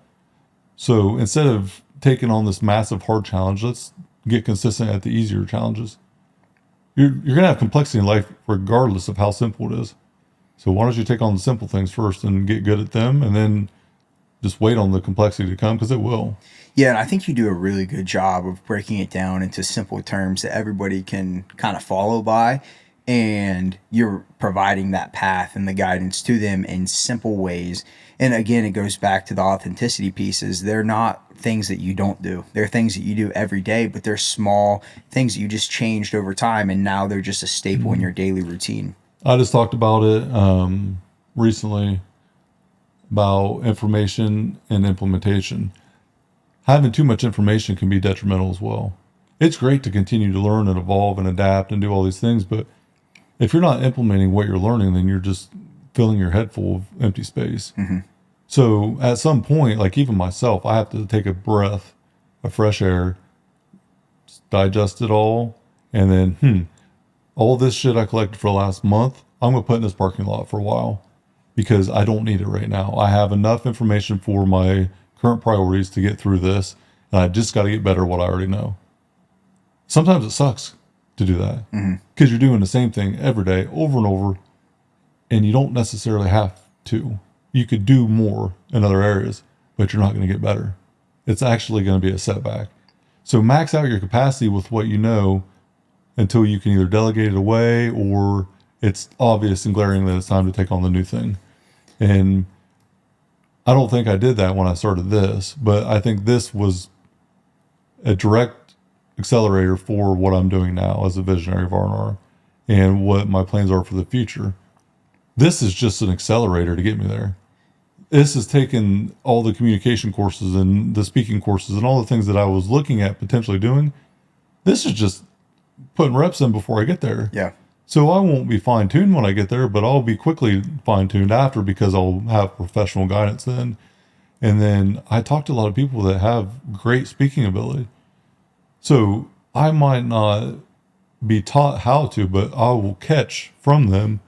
So instead of taking on this massive hard challenge, let's get consistent at the easier challenges. You're going to have complexity in life regardless of how simple it is. So why don't you take on the simple things first and get good at them, and then just wait on the complexity to come, because it will. yeah, and I think you do a really good job of breaking it down into simple terms that everybody can kind of follow by. And you're providing that path and the guidance to them in simple ways. And again, it goes back to the authenticity pieces. They're not things that you don't do. They're things that you do every day, but they're small things that you just changed over time. And now they're just a staple in your daily routine. I just talked about it recently about information and implementation. Having too much information can be detrimental as well. It's great to continue to learn and evolve and adapt and do all these things, but if you're not implementing what you're learning, then you're just filling your head full of empty space. So at some point, like even myself, I have to take a breath of fresh air, digest it all, and then, all this shit I collected for the last month, I'm going to put in this parking lot for a while, because I don't need it right now. I have enough information for my current priorities to get through this, and I just got to get better at what I already know. Sometimes it sucks to do that, because you're doing the same thing every day over and over, and you don't necessarily have to. You could do more in other areas, but you're not going to get better. It's actually going to be a setback. So max out your capacity with what you know until you can either delegate it away, or it's obvious and glaring that it's time to take on the new thing. And I don't think I did that when I started this, but I think this was a direct accelerator for what I'm doing now as a visionary of R&R and what my plans are for the future. This is just an accelerator to get me there. This has taken all the communication courses and the speaking courses and all the things that I was looking at potentially doing. This is just putting reps in before I get there. Yeah. So I won't be fine-tuned when I get there, but I'll be quickly fine-tuned after, because I'll have professional guidance then. And then I talk to a lot of people that have great speaking ability. So I might not be taught how to, but I will catch from them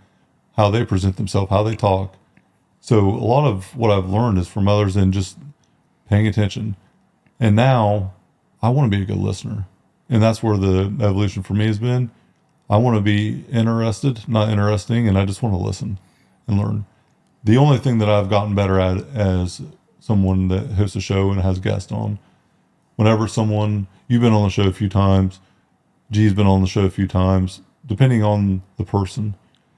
how they present themselves, how they talk. So a lot of what I've learned is from others and just paying attention. And now I want to be a good listener. And that's where the evolution for me has been. I want to be interested, not interesting, and I just want to listen and learn. The only thing that I've gotten better at as someone that hosts a show and has guests on, whenever someone, you've been on the show a few times, G's been on the show a few times, depending on the person.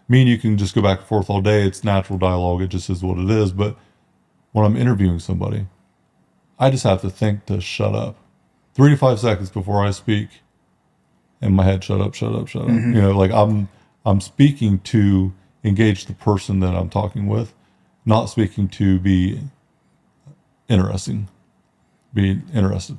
Me and you can just go back and forth all day. It's natural dialogue. It just is what it is. But when I'm interviewing somebody, I just have to think to shut up. 3 to 5 seconds before I speak, in my head, shut up. You know, like I'm speaking to engage the person that I'm talking with, not speaking to be interesting, be interested.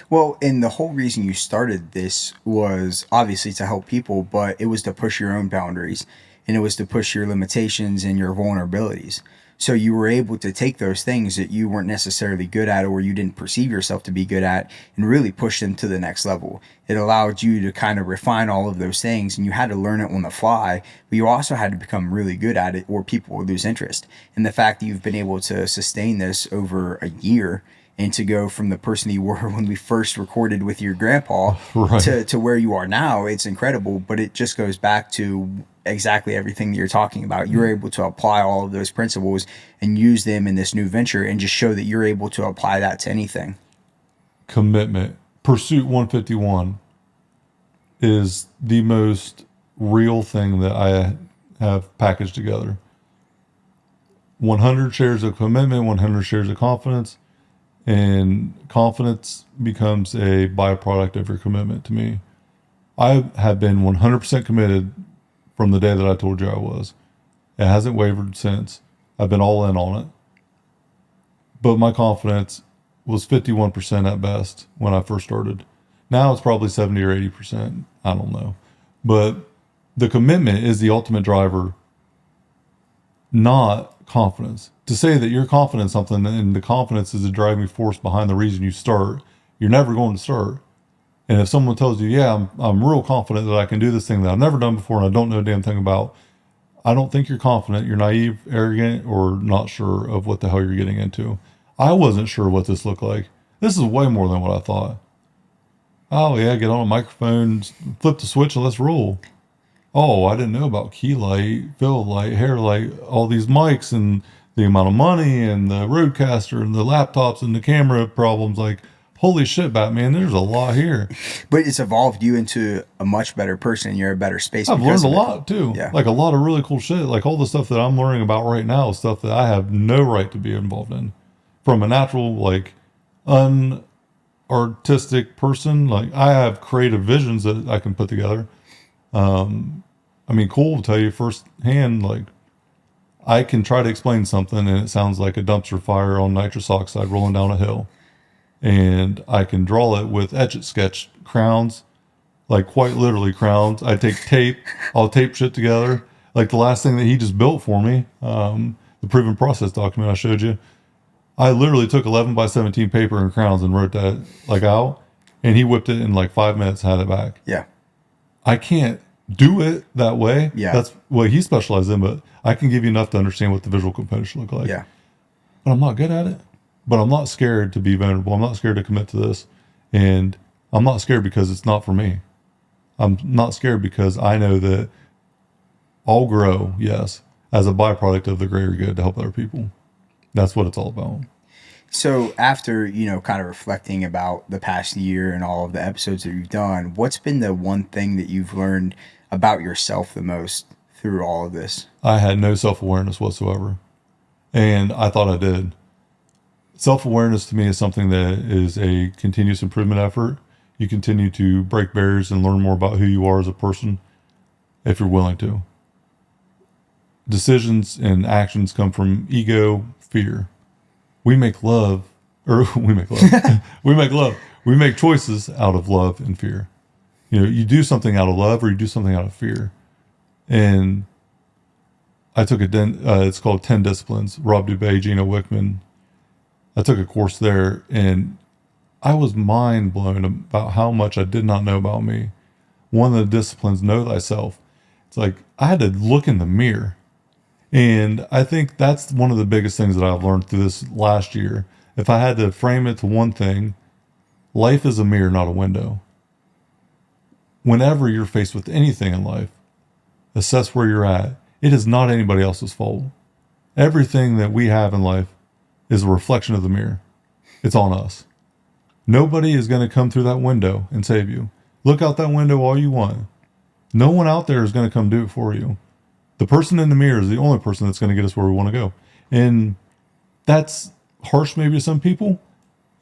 Well, and the whole reason you started this was obviously to help people, but it was to push your own boundaries and it was to push your limitations and your vulnerabilities. So you were able to take those things that you weren't necessarily good at or you didn't perceive yourself to be good at and really push them to the next level. It allowed you to kind of refine all of those things and you had to learn it on the fly, but you also had to become really good at it or people would lose interest. And the fact that you've been able to sustain this over a year and to go from the person you were when we first recorded with your grandpa Right. to where you are now, it's incredible. But it just goes back to exactly everything that you're talking about. You're able to apply all of those principles and use them in this new venture and just show that you're able to apply that to anything. Commitment. Pursuit 151 is the most real thing that I have packaged together. 100 shares of commitment, 100 shares of confidence, and confidence becomes a byproduct of your commitment to me. I have been 100% committed from the day that I told you I was. It hasn't wavered since. I've been all in on it. But my confidence was 51% at best when I first started. Now it's probably 70 or 80%. I don't know. But the commitment is the ultimate driver, not confidence. To say that you're confident in something and the confidence is the driving force behind the reason you start, you're never going to start. And if someone tells you, yeah, I'm real confident that I can do this thing that I've never done before and I don't know a damn thing about, I don't think you're confident. You're naive, arrogant, or not sure of what the hell you're getting into. I wasn't sure what this looked like. This is way more than what I thought. Oh, yeah, get on a microphone, flip the switch, and let's roll. Oh, I didn't know about key light, fill light, hair light, all these mics and the amount of money and the roadcaster and the laptops and the camera problems. Like, holy shit, Batman, there's a lot here. But it's evolved you into a much better person. You're a better space. I've learned because a of it. lot too. Yeah. Like a lot of really cool shit. Like all the stuff that I'm learning about right now is stuff that I have no right to be involved in. From a natural, like, unartistic person, like I have creative visions that I can put together. I mean, Cole will tell you firsthand, like, I can try to explain something and it sounds like a dumpster fire on nitrous oxide rolling down a hill. And I can draw it with Etch-a-Sketch crowns, like quite literally crowns. I take tape, I'll tape shit together. Like the last thing that he just built for me, the proven process document I showed you, I literally took 11 by 17 paper and crowns and wrote that like out. And he whipped it in like 5 minutes, had it back. Yeah. I can't do it that way. Yeah. That's what he specializes in, but I can give you enough to understand what the visual components look like. Yeah. But I'm not good at it. But I'm not scared to be vulnerable. I'm not scared to commit to this. And I'm not scared because it's not for me. I'm not scared because I know that I'll grow, yes, as a byproduct of the greater good to help other people. That's what it's all about. So after, kind of reflecting about the past year and all of the episodes that you've done, what's been the one thing that you've learned about yourself the most through all of this? I had no self-awareness whatsoever. And I thought I did. Self-awareness to me is something that is a continuous improvement effort. You continue to break barriers and learn more about who you are as a person if you're willing to. Decisions and actions come from ego, fear. We make love. We make love. We make choices out of love and fear. You do something out of love or you do something out of fear. And I took it's called 10 Disciplines, Rob Dubay, Gino Wickman. I took a course there and I was mind blown about how much I did not know about me. One of the disciplines, know thyself. It's like I had to look in the mirror. And I think that's one of the biggest things that I've learned through this last year. If I had to frame it to one thing, life is a mirror, not a window. Whenever you're faced with anything in life, assess where you're at. It is not anybody else's fault. Everything that we have in life is a reflection of the mirror. It's on us. Nobody is going to come through that window and save you. Look out that window all you want. No one out there is going to come do it for you. The person in the mirror is the only person that's going to get us where we want to go. And that's harsh maybe to some people.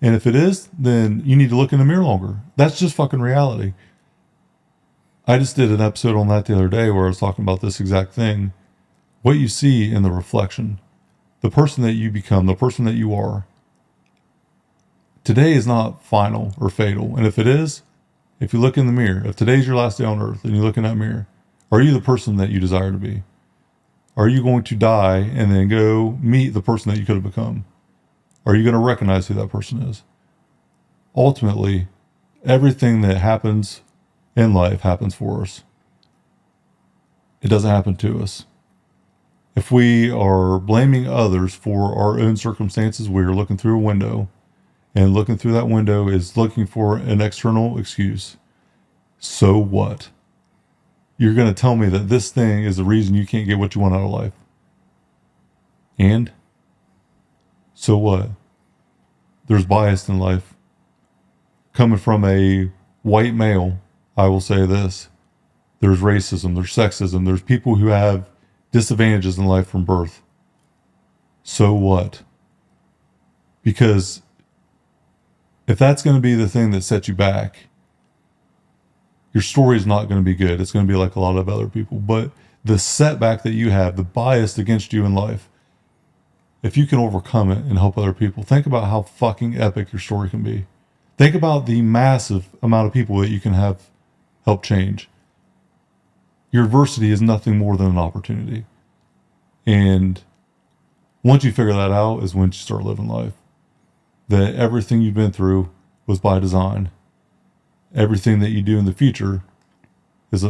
And if it is, then you need to look in the mirror longer. That's just fucking reality. I just did an episode on that the other day where I was talking about this exact thing. what you see in the reflection, the person that you become, the person that you are. Today is not final or fatal. And if it is, if you look in the mirror, if today's your last day on earth and you look in that mirror, are you the person that you desire to be? Are you going to die and then go meet the person that you could have become? Are you going to recognize who that person is? Ultimately, everything that happens in life happens for us. It doesn't happen to us. If we are blaming others for our own circumstances, we are looking through a window, and looking through that window is looking for an external excuse. So what? You're going to tell me that this thing is the reason you can't get what you want out of life. And so what? There's bias in life. Coming from a white male, I will say this. There's racism, there's sexism, there's people who have disadvantages in life from birth. So what? Because if that's going to be the thing that sets you back, your story is not going to be good. It's going to be like a lot of other people. But the setback that you have, the bias against you in life, if you can overcome it and help other people, think about how fucking epic your story can be. Think about the massive amount of people that you can have help change. Your adversity is nothing more than an opportunity. And once you figure that out is when you start living life. That everything you've been through was by design. Everything that you do in the future is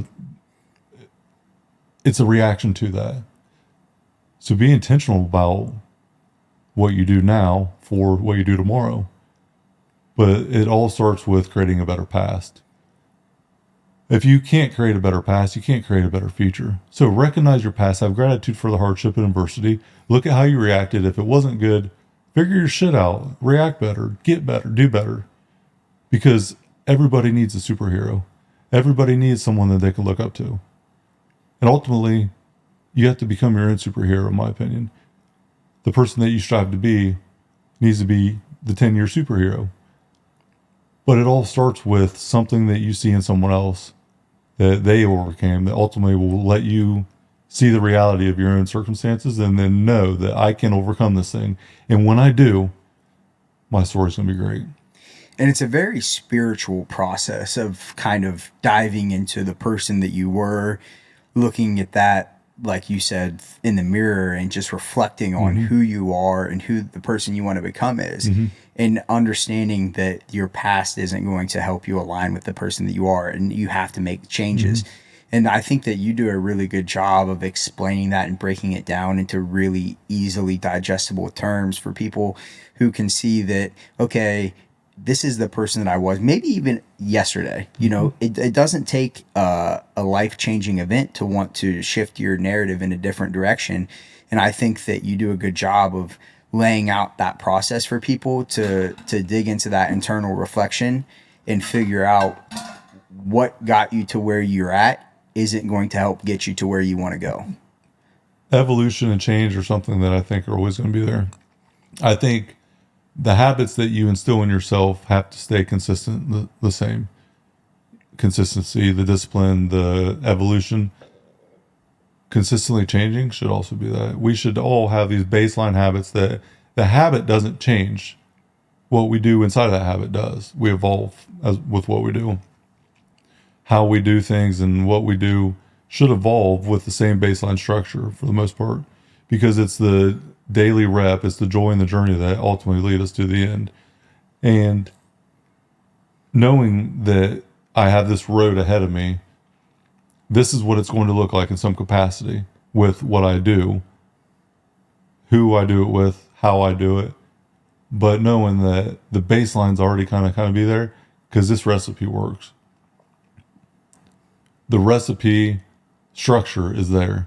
it's a reaction to that. So be intentional about what you do now for what you do tomorrow. But it all starts with creating a better past. If you can't create a better past, you can't create a better future. So recognize your past, have gratitude for the hardship and adversity. Look at how you reacted. If it wasn't good, figure your shit out. React better, get better, do better. Because everybody needs a superhero. Everybody needs someone that they can look up to. And ultimately, you have to become your own superhero, in my opinion. The person that you strive to be needs to be the 10-year superhero. But it all starts with something that you see in someone else that they overcame that ultimately will let you see the reality of your own circumstances and then know that I can overcome this thing. And when I do, my story's going to be great. And it's a very spiritual process of kind of diving into the person that you were, looking at that, like you said, in the mirror and just reflecting on who you are and who the person you want to become is. And understanding that your past isn't going to help you align with the person that you are and you have to make changes. And I think that you do a really good job of explaining that and breaking it down into really easily digestible terms for people who can see that, okay, this is the person that I was, maybe even yesterday. You know, it doesn't take a life-changing event to want to shift your narrative in a different direction. And I think that you do a good job of laying out that process for people to dig into that internal reflection and figure out what got you to where you're at isn't going to help get you to where you want to go. Evolution and change are something that I think are always going to be there. I think the habits that you instill in yourself have to stay consistent, the same. Consistency, the discipline, the evolution. Consistently changing should also be that. We should all have these baseline habits that the habit doesn't change. What we do inside of that habit does. We evolve with what we do. How we do things and what we do should evolve with the same baseline structure for the most part, because it's the daily rep, it's the joy in the journey that ultimately lead us to the end. And knowing that I have this road ahead of me, this is what it's going to look like in some capacity with what I do, who I do it with, how I do it, but knowing that the baseline's already kind of be there because this recipe works. The recipe structure is there.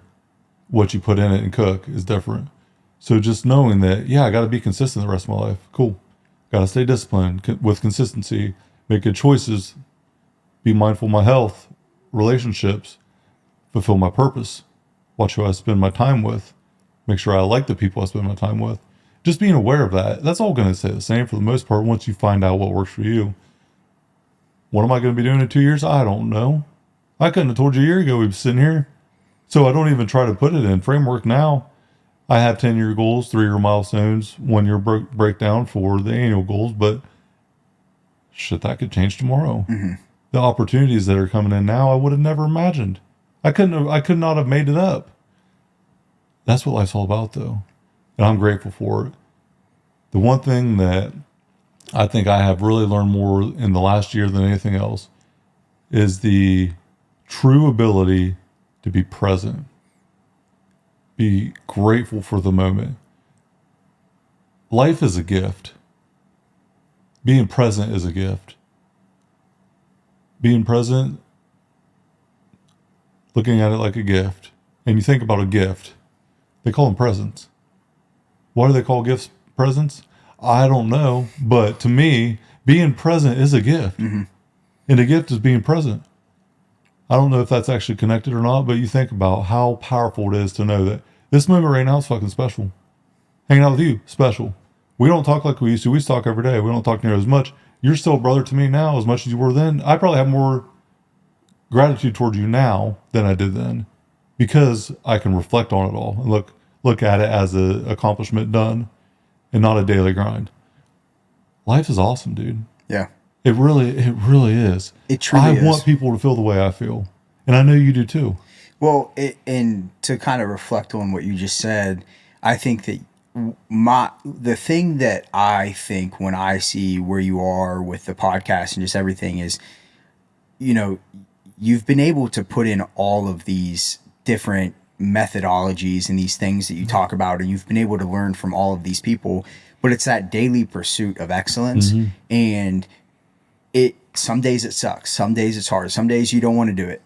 What you put in it and cook is different. So just knowing that, yeah, I got to be consistent the rest of my life. Cool. Got to stay disciplined with consistency, make good choices, be mindful of my health, relationships, fulfill my purpose, watch who I spend my time with, make sure I like the people I spend my time with. Just being aware of that, that's all going to stay the same for the most part once you find out what works for you. What am I going to be doing in 2 years? I don't know. I couldn't have told you a year ago we'd be sitting here So I don't even try to put it in framework now. I have 10-year goals, 3-year milestones, 1-year breakdown for the annual goals, but shit, that could change tomorrow. The opportunities that are coming in now, I would have never imagined. I could not have made it up. That's what life's all about, though. And I'm grateful for it. The one thing that I think I have really learned more in the last year than anything else is the true ability to be present. Be grateful for the moment. Life is a gift. Being present is a gift. Being present, looking at it like a gift. And you think about a gift, they call them presents. Why do they call gifts presents? I don't know. But to me, being present is a gift. And a gift is being present. I don't know if that's actually connected or not, but you think about how powerful it is to know that this moment right now is fucking special. Hanging out with you, special. We don't talk like we used to. We talk every day. We don't talk near as much. You're still a brother to me now as much as you were then. I probably have more gratitude towards you now than I did then because I can reflect on it all and look at it as an accomplishment done and not a daily grind. Life is awesome, dude. Yeah. It really is. It truly is. I want people to feel the way I feel. And I know you do too. Well, and to kind of reflect on what you just said, I think that the thing that I think when I see where you are with the podcast and just everything is, you've been able to put in all of these different methodologies and these things that you talk about, and you've been able to learn from all of these people, but it's that daily pursuit of excellence. And some days it sucks. Some days it's hard. Some days you don't want to do it,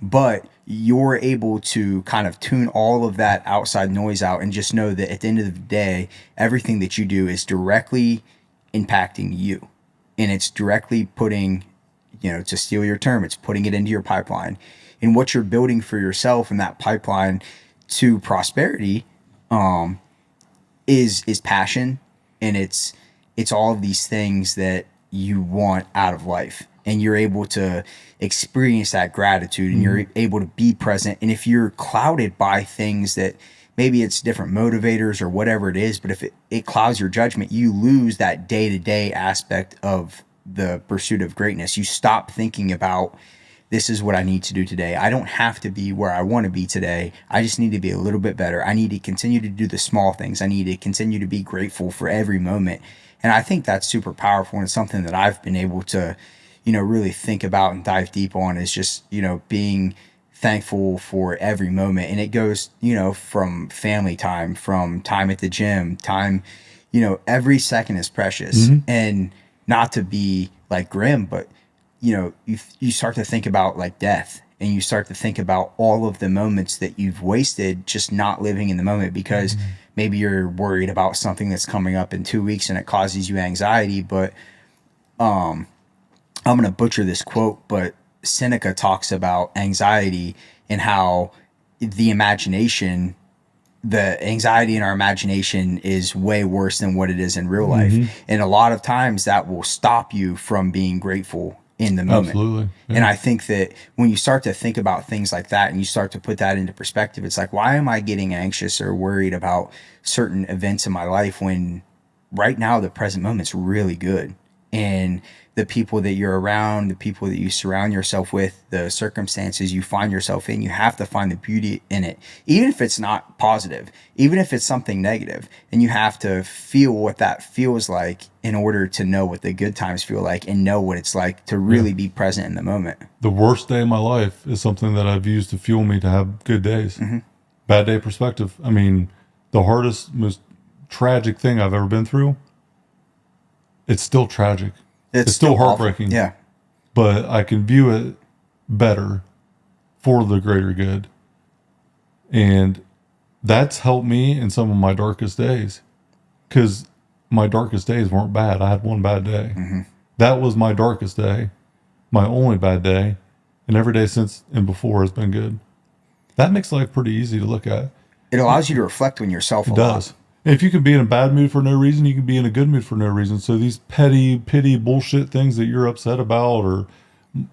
but you're able to kind of tune all of that outside noise out and just know that at the end of the day, everything that you do is directly impacting you, and it's directly putting, to steal your term, it's putting it into your pipeline, and what you're building for yourself in that pipeline to prosperity, is passion. And it's all of these things that you want out of life, and you're able to experience that gratitude, and you're able to be present. And if you're clouded by things that maybe it's different motivators or whatever it is, but if it clouds your judgment, you lose that day-to-day aspect of the pursuit of greatness. You stop thinking about, this is what I need to do today. I don't have to be where I want to be today. I just need to be a little bit better. I need to continue to do the small things. I need to continue to be grateful for every moment. And I think that's super powerful, and it's something that I've been able to, really think about and dive deep on, is just, being thankful for every moment. And it goes, from family time, from time at the gym, time, every second is precious. And not to be like grim, but, you start to think about like death, and you start to think about all of the moments that you've wasted just not living in the moment because maybe you're worried about something that's coming up in 2 weeks and it causes you anxiety. But I'm going to butcher this quote, but Seneca talks about anxiety and how the anxiety in our imagination is way worse than what it is in real life. And a lot of times that will stop you from being grateful in the moment. Absolutely. Yeah. And I think that when you start to think about things like that and you start to put that into perspective, it's like, why am I getting anxious or worried about certain events in my life when right now the present moment's really good? And the people that you're around, the people that you surround yourself with, the circumstances you find yourself in, you have to find the beauty in it, even if it's not positive, even if it's something negative. And you have to feel what that feels like in order to know what the good times feel like and know what it's like to really be present in the moment. The worst day of my life is something that I've used to fuel me to have good days. Bad day perspective. I mean, the hardest, most tragic thing I've ever been through, it's still tragic. It's still heartbreaking. Awful. Yeah. But I can view it better for the greater good. And that's helped me in some of my darkest days. Because my darkest days weren't bad. I had one bad day. That was my darkest day. My only bad day. And every day since and before has been good. That makes life pretty easy to look at. It allows you to reflect on yourself a lot. It does. If you can be in a bad mood for no reason, you can be in a good mood for no reason. So these petty, pity, bullshit things that you're upset about, or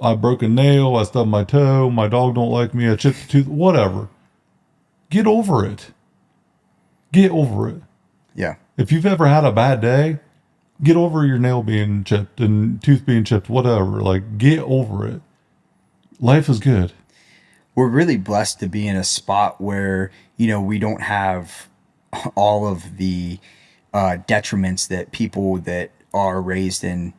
I broke a nail, I stubbed my toe, my dog don't like me, I chipped a tooth, whatever. get over it. Get over it. Yeah. If you've ever had a bad day, get over your nail being chipped and tooth being chipped, whatever. Like, get over it. Life is good. We're really blessed to be in a spot where, we don't have all of the detriments that people that are raised in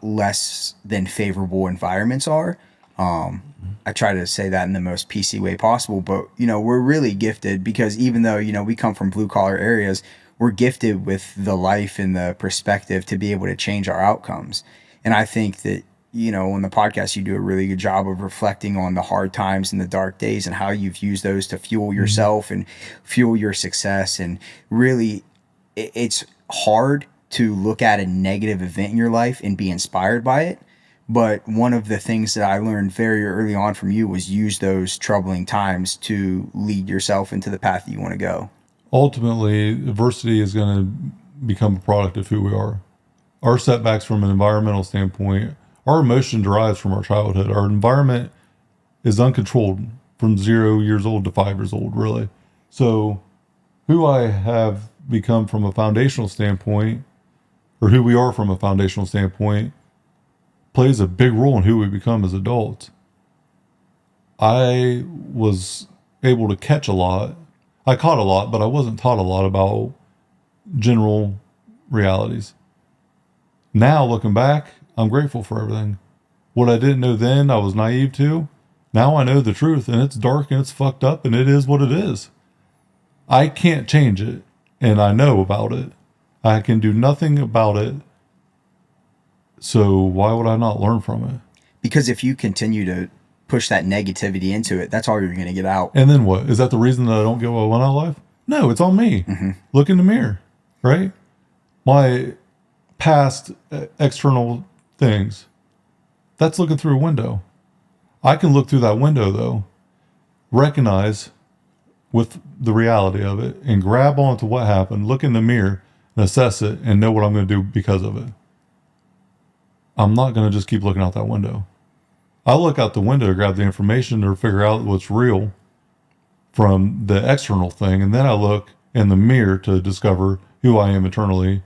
less than favorable environments are. I try to say that in the most PC way possible, but we're really gifted because even though we come from blue collar areas, we're gifted with the life and the perspective to be able to change our outcomes. And I think that on the podcast you do a really good job of reflecting on the hard times and the dark days and how you've used those to fuel yourself and fuel your success. And really, it's hard to look at a negative event in your life and be inspired by it. But one of the things that I learned very early on from you was use those troubling times to lead yourself into the path that you want to go. Ultimately, adversity is going to become a product of who we are. Our setbacks from an environmental standpoint, our emotion derives from our childhood. Our environment is uncontrolled from 0 years old to 5 years old, really. So who I have become from a foundational standpoint, or who we are from a foundational standpoint, plays a big role in who we become as adults. I was able to catch a lot. I caught a lot, but I wasn't taught a lot about general realities. Now, looking back, I'm grateful for everything. What I didn't know then, I was naive to. Now I know the truth, and it's dark and it's fucked up, and it is what it is. I can't change it, and I know about it. I can do nothing about it. So why would I not learn from it? Because if you continue to push that negativity into it, that's all you're going to get out. And then what? Is that the reason that I don't get what I want out of life? No, it's on me. Look in the mirror, right? My past external things, that's looking through a window. I can look through that window, though, recognize with the reality of it, and grab onto what happened, look in the mirror, and assess it, and know what I'm going to do because of it. I'm not going to just keep looking out that window. I look out the window to grab the information or figure out what's real from the external thing, and then I look in the mirror to discover who I am internally,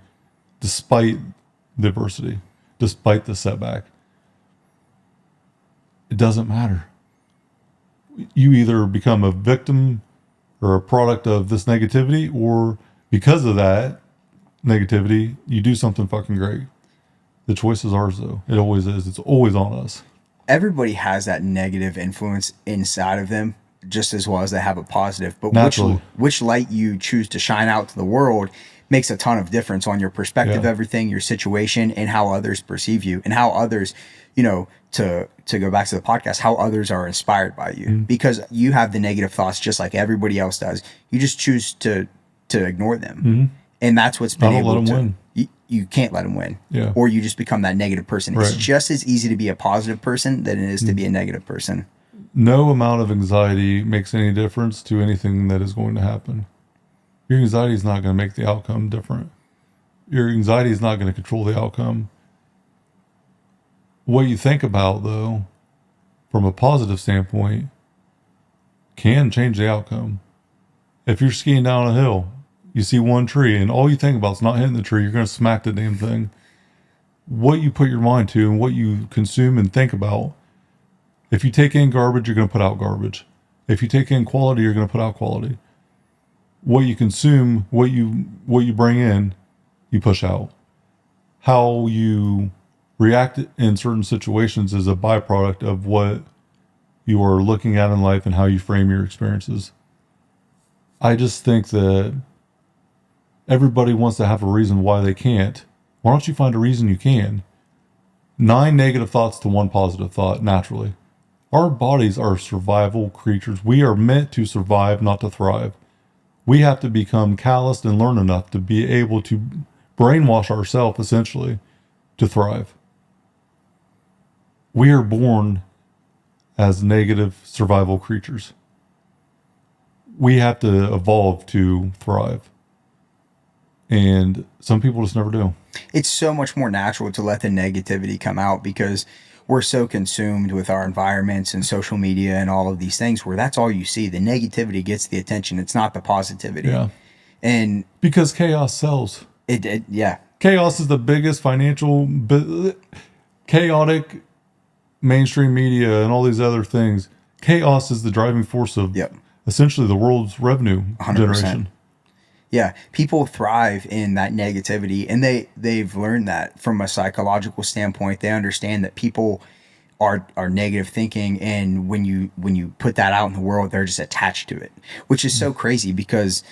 despite the adversity, despite the setback. It doesn't matter. You either become a victim or a product of this negativity, or because of that negativity, you do something fucking great. The choice is ours, though. It always is. It's always on us. Everybody has that negative influence inside of them, just as well as they have a positive. But which light you choose to shine out to the world makes a ton of difference on your perspective, everything, your situation, and how others perceive you, and how others, to go back to the podcast, how others are inspired by you, because you have the negative thoughts just like everybody else does. You just choose to ignore them, and that's what's been able to win. You can't let them win, or you just become that negative person. It's just as easy to be a positive person than it is to be a negative person. No amount of anxiety makes any difference to anything that is going to happen. Your anxiety is not going to make the outcome different. Your anxiety is not going to control the outcome. What you think about, though, from a positive standpoint, can change the outcome. If you're skiing down a hill, you see one tree, and all you think about is not hitting the tree, you're going to smack the damn thing. What you put your mind to and what you consume and think about, if you take in garbage, you're going to put out garbage. If you take in quality, you're going to put out quality. What you consume, what you bring in, you push out. How you react in certain situations is a byproduct of what you are looking at in life and how you frame your experiences. I just think that everybody wants to have a reason why they can't. Why don't you find a reason you can? 9 negative thoughts to 1 positive thought, naturally. Our bodies are survival creatures. We are meant to survive, not to thrive. We have to become calloused and learn enough to be able to brainwash ourselves, essentially, to thrive. We are born as negative survival creatures. We have to evolve to thrive. And some people just never do. It's so much more natural to let the negativity come out because we're so consumed with our environments and social media and all of these things where that's all you see. The negativity gets the attention. It's not the positivity. Yeah. And Because chaos sells. yeah. Chaos is the biggest chaotic mainstream media and all these other things. Chaos is the driving force of Yep. essentially the world's revenue 100%. generation. Yeah, people thrive in that negativity, and they've learned that from a psychological standpoint. They understand that people are negative thinking, and when you put that out in the world, they're just attached to it, which is so crazy because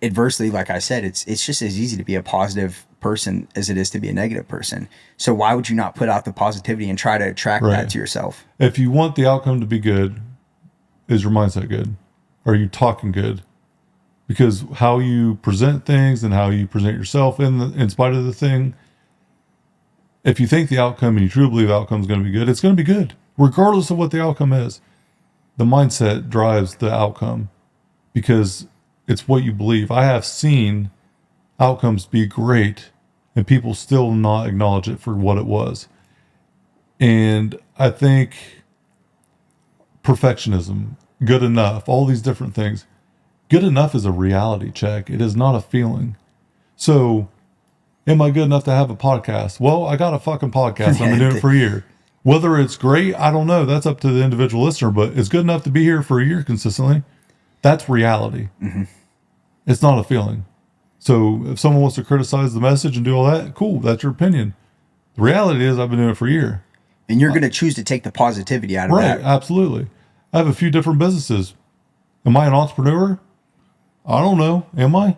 adversely, like I said, it's just as easy to be a positive person as it is to be a negative person. So why would you not put out the positivity and try to attract Right. that to yourself? If you want the outcome to be good, is your mindset good? Are you talking good? Because how you present things and how you present yourself in spite of the thing, if you think the outcome and you truly believe the outcome is going to be good, it's going to be good, regardless of what the outcome is. The mindset drives the outcome because it's what you believe. I have seen outcomes be great and people still not acknowledge it for what it was. And I think perfectionism, good enough, all these different things. Good enough is a reality check. It is not a feeling. So, am I good enough to have a podcast? Well, I got a fucking podcast. I've been doing it for a year. Whether it's great, I don't know. That's up to the individual listener, but it's good enough to be here for a year consistently. That's reality. Mm-hmm. It's not a feeling. So, if someone wants to criticize the message and do all that, cool. That's your opinion. The reality is I've been doing it for a year. And you're going to choose to take the positivity out of Right, that. absolutely. I have a few different businesses. Am I an entrepreneur? I don't know. Am I?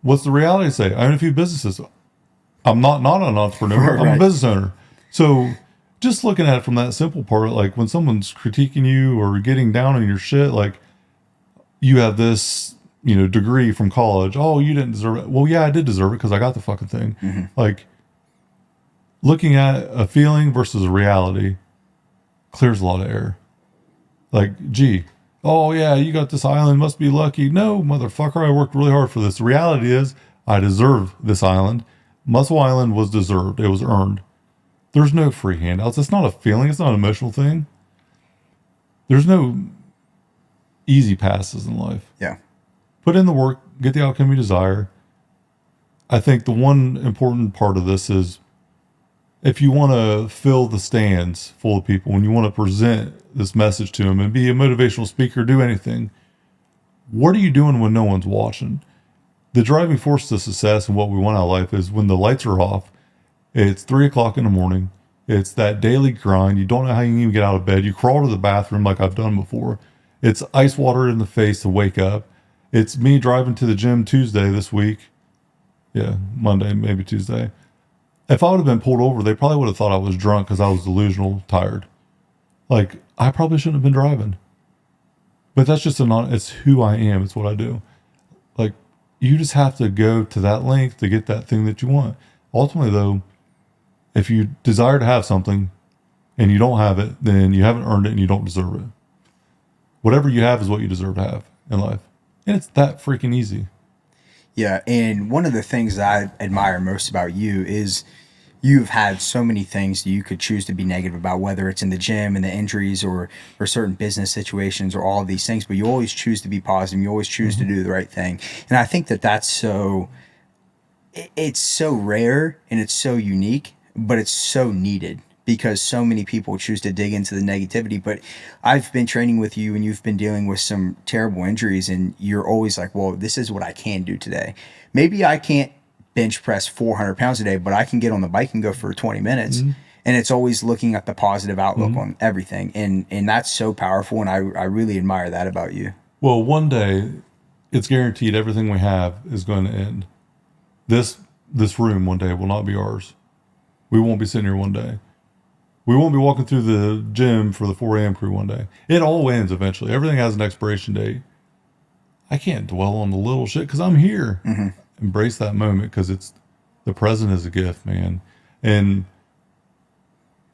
What's the reality say? I own a few businesses. I'm not an entrepreneur. I'm a Right. business owner. So just looking at it from that simple part, like when someone's critiquing you or getting down on your shit, like you have this, degree from college. Oh, you didn't deserve it. Well, yeah, I did deserve it because I got the fucking thing. Mm-hmm. Like looking at a feeling versus a reality clears a lot of air. Like, gee, oh yeah, you got this island, must be lucky. No, motherfucker, I worked really hard for this. The reality is I deserve this island. Muscle Island was deserved. It was earned. There's no free handouts. It's not a feeling. It's not an emotional thing. There's no easy passes in life. Yeah. Put in the work, get the outcome you desire. I think the one important part of this is if you want to fill the stands full of people and you want to present this message to them and be a motivational speaker, do anything, what are you doing when no one's watching? The driving force to success and what we want out of life is when the lights are off, it's 3:00 in the morning, it's that daily grind, you don't know how you can even get out of bed, you crawl to the bathroom like I've done before, it's ice water in the face to wake up, it's me driving to the gym Tuesday this week, Monday, maybe Tuesday. If I would have been pulled over, they probably would have thought I was drunk because I was delusional, tired. Like, I probably shouldn't have been driving. But that's just it's who I am. It's what I do. Like, you just have to go to that length to get that thing that you want. Ultimately, though, if you desire to have something and you don't have it, then you haven't earned it and you don't deserve it. Whatever you have is what you deserve to have in life. And it's that freaking easy. Yeah, and one of the things that I admire most about you is you've had so many things that you could choose to be negative about, whether it's in the gym and the injuries or certain business situations or all of these things, but you always choose to be positive. You always choose to do the right thing. And I think that that's it's so rare and it's so unique, but it's so needed because so many people choose to dig into the negativity. But I've been training with you and you've been dealing with some terrible injuries and you're always like, well, this is what I can do today. Maybe I can't bench press 400 pounds a day, but I can get on the bike and go for 20 minutes. Mm-hmm. And it's always looking at the positive outlook on everything. And that's so powerful. And I really admire that about you. Well, one day it's guaranteed everything we have is going to end. This room one day will not be ours. We won't be sitting here one day. We won't be walking through the gym for the 4 a.m. crew one day. It all ends eventually. Everything has an expiration date. I can't dwell on the little shit because I'm here. Mm-hmm. Embrace that moment because it's the present is a gift, man. And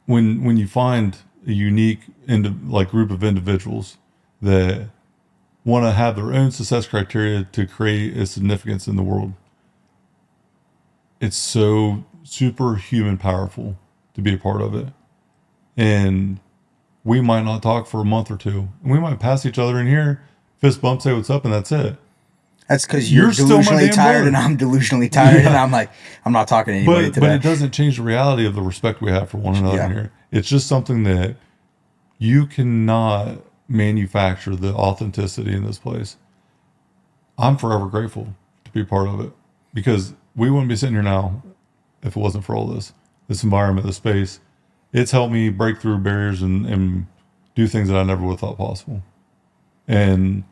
when you find a unique group of individuals that want to have their own success criteria to create a significance in the world, it's so superhuman powerful to be a part of it. and we might not talk for a month or two. And we might pass each other in here, fist bump, say what's up, and that's it. That's because you're still my delusionally damn tired brother. and I'm delusionally tired, and I'm like, I'm not talking to anybody But today. it doesn't change the reality of the respect we have for one another in here. It's just something that you cannot manufacture, the authenticity in this place. I'm forever grateful to be part of it, because we wouldn't be sitting here now if it wasn't for all this environment, this space. It's helped me break through barriers and do things that I never would have thought possible. And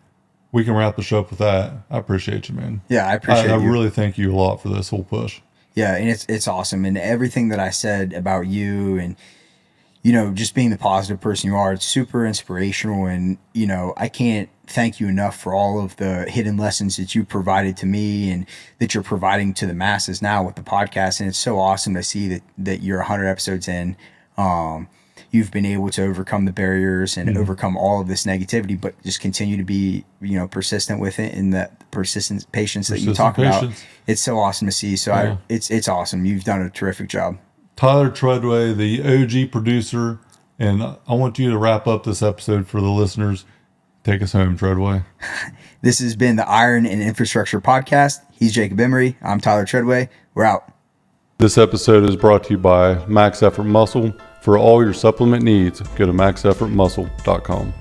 we can wrap the show up with that. I appreciate you, man. Yeah, I appreciate I you. really thank you a lot for this whole push. Yeah, and it's awesome. And everything that I said about you and, you know, just being the positive person you are, it's super inspirational. And, you know, I can't thank you enough for all of the hidden lessons that you provided to me and that you're providing to the masses now with the podcast. And it's so awesome to see that you're 100 episodes in. You've been able to overcome the barriers and overcome all of this negativity, but just continue to be, you know, persistent with it, and that persistent patience that you talk about. It's so awesome to see. So it's awesome. You've done a terrific job. Tyler Tredway, the OG producer, and I want you to wrap up this episode for the listeners. Take us home, Tredway. This has been the Iron and Infrastructure Podcast. He's Jacob Emery. I'm Tyler Tredway. We're out. This episode is brought to you by Max Effort Muscle. For all your supplement needs, go to maxeffortmuscle.com.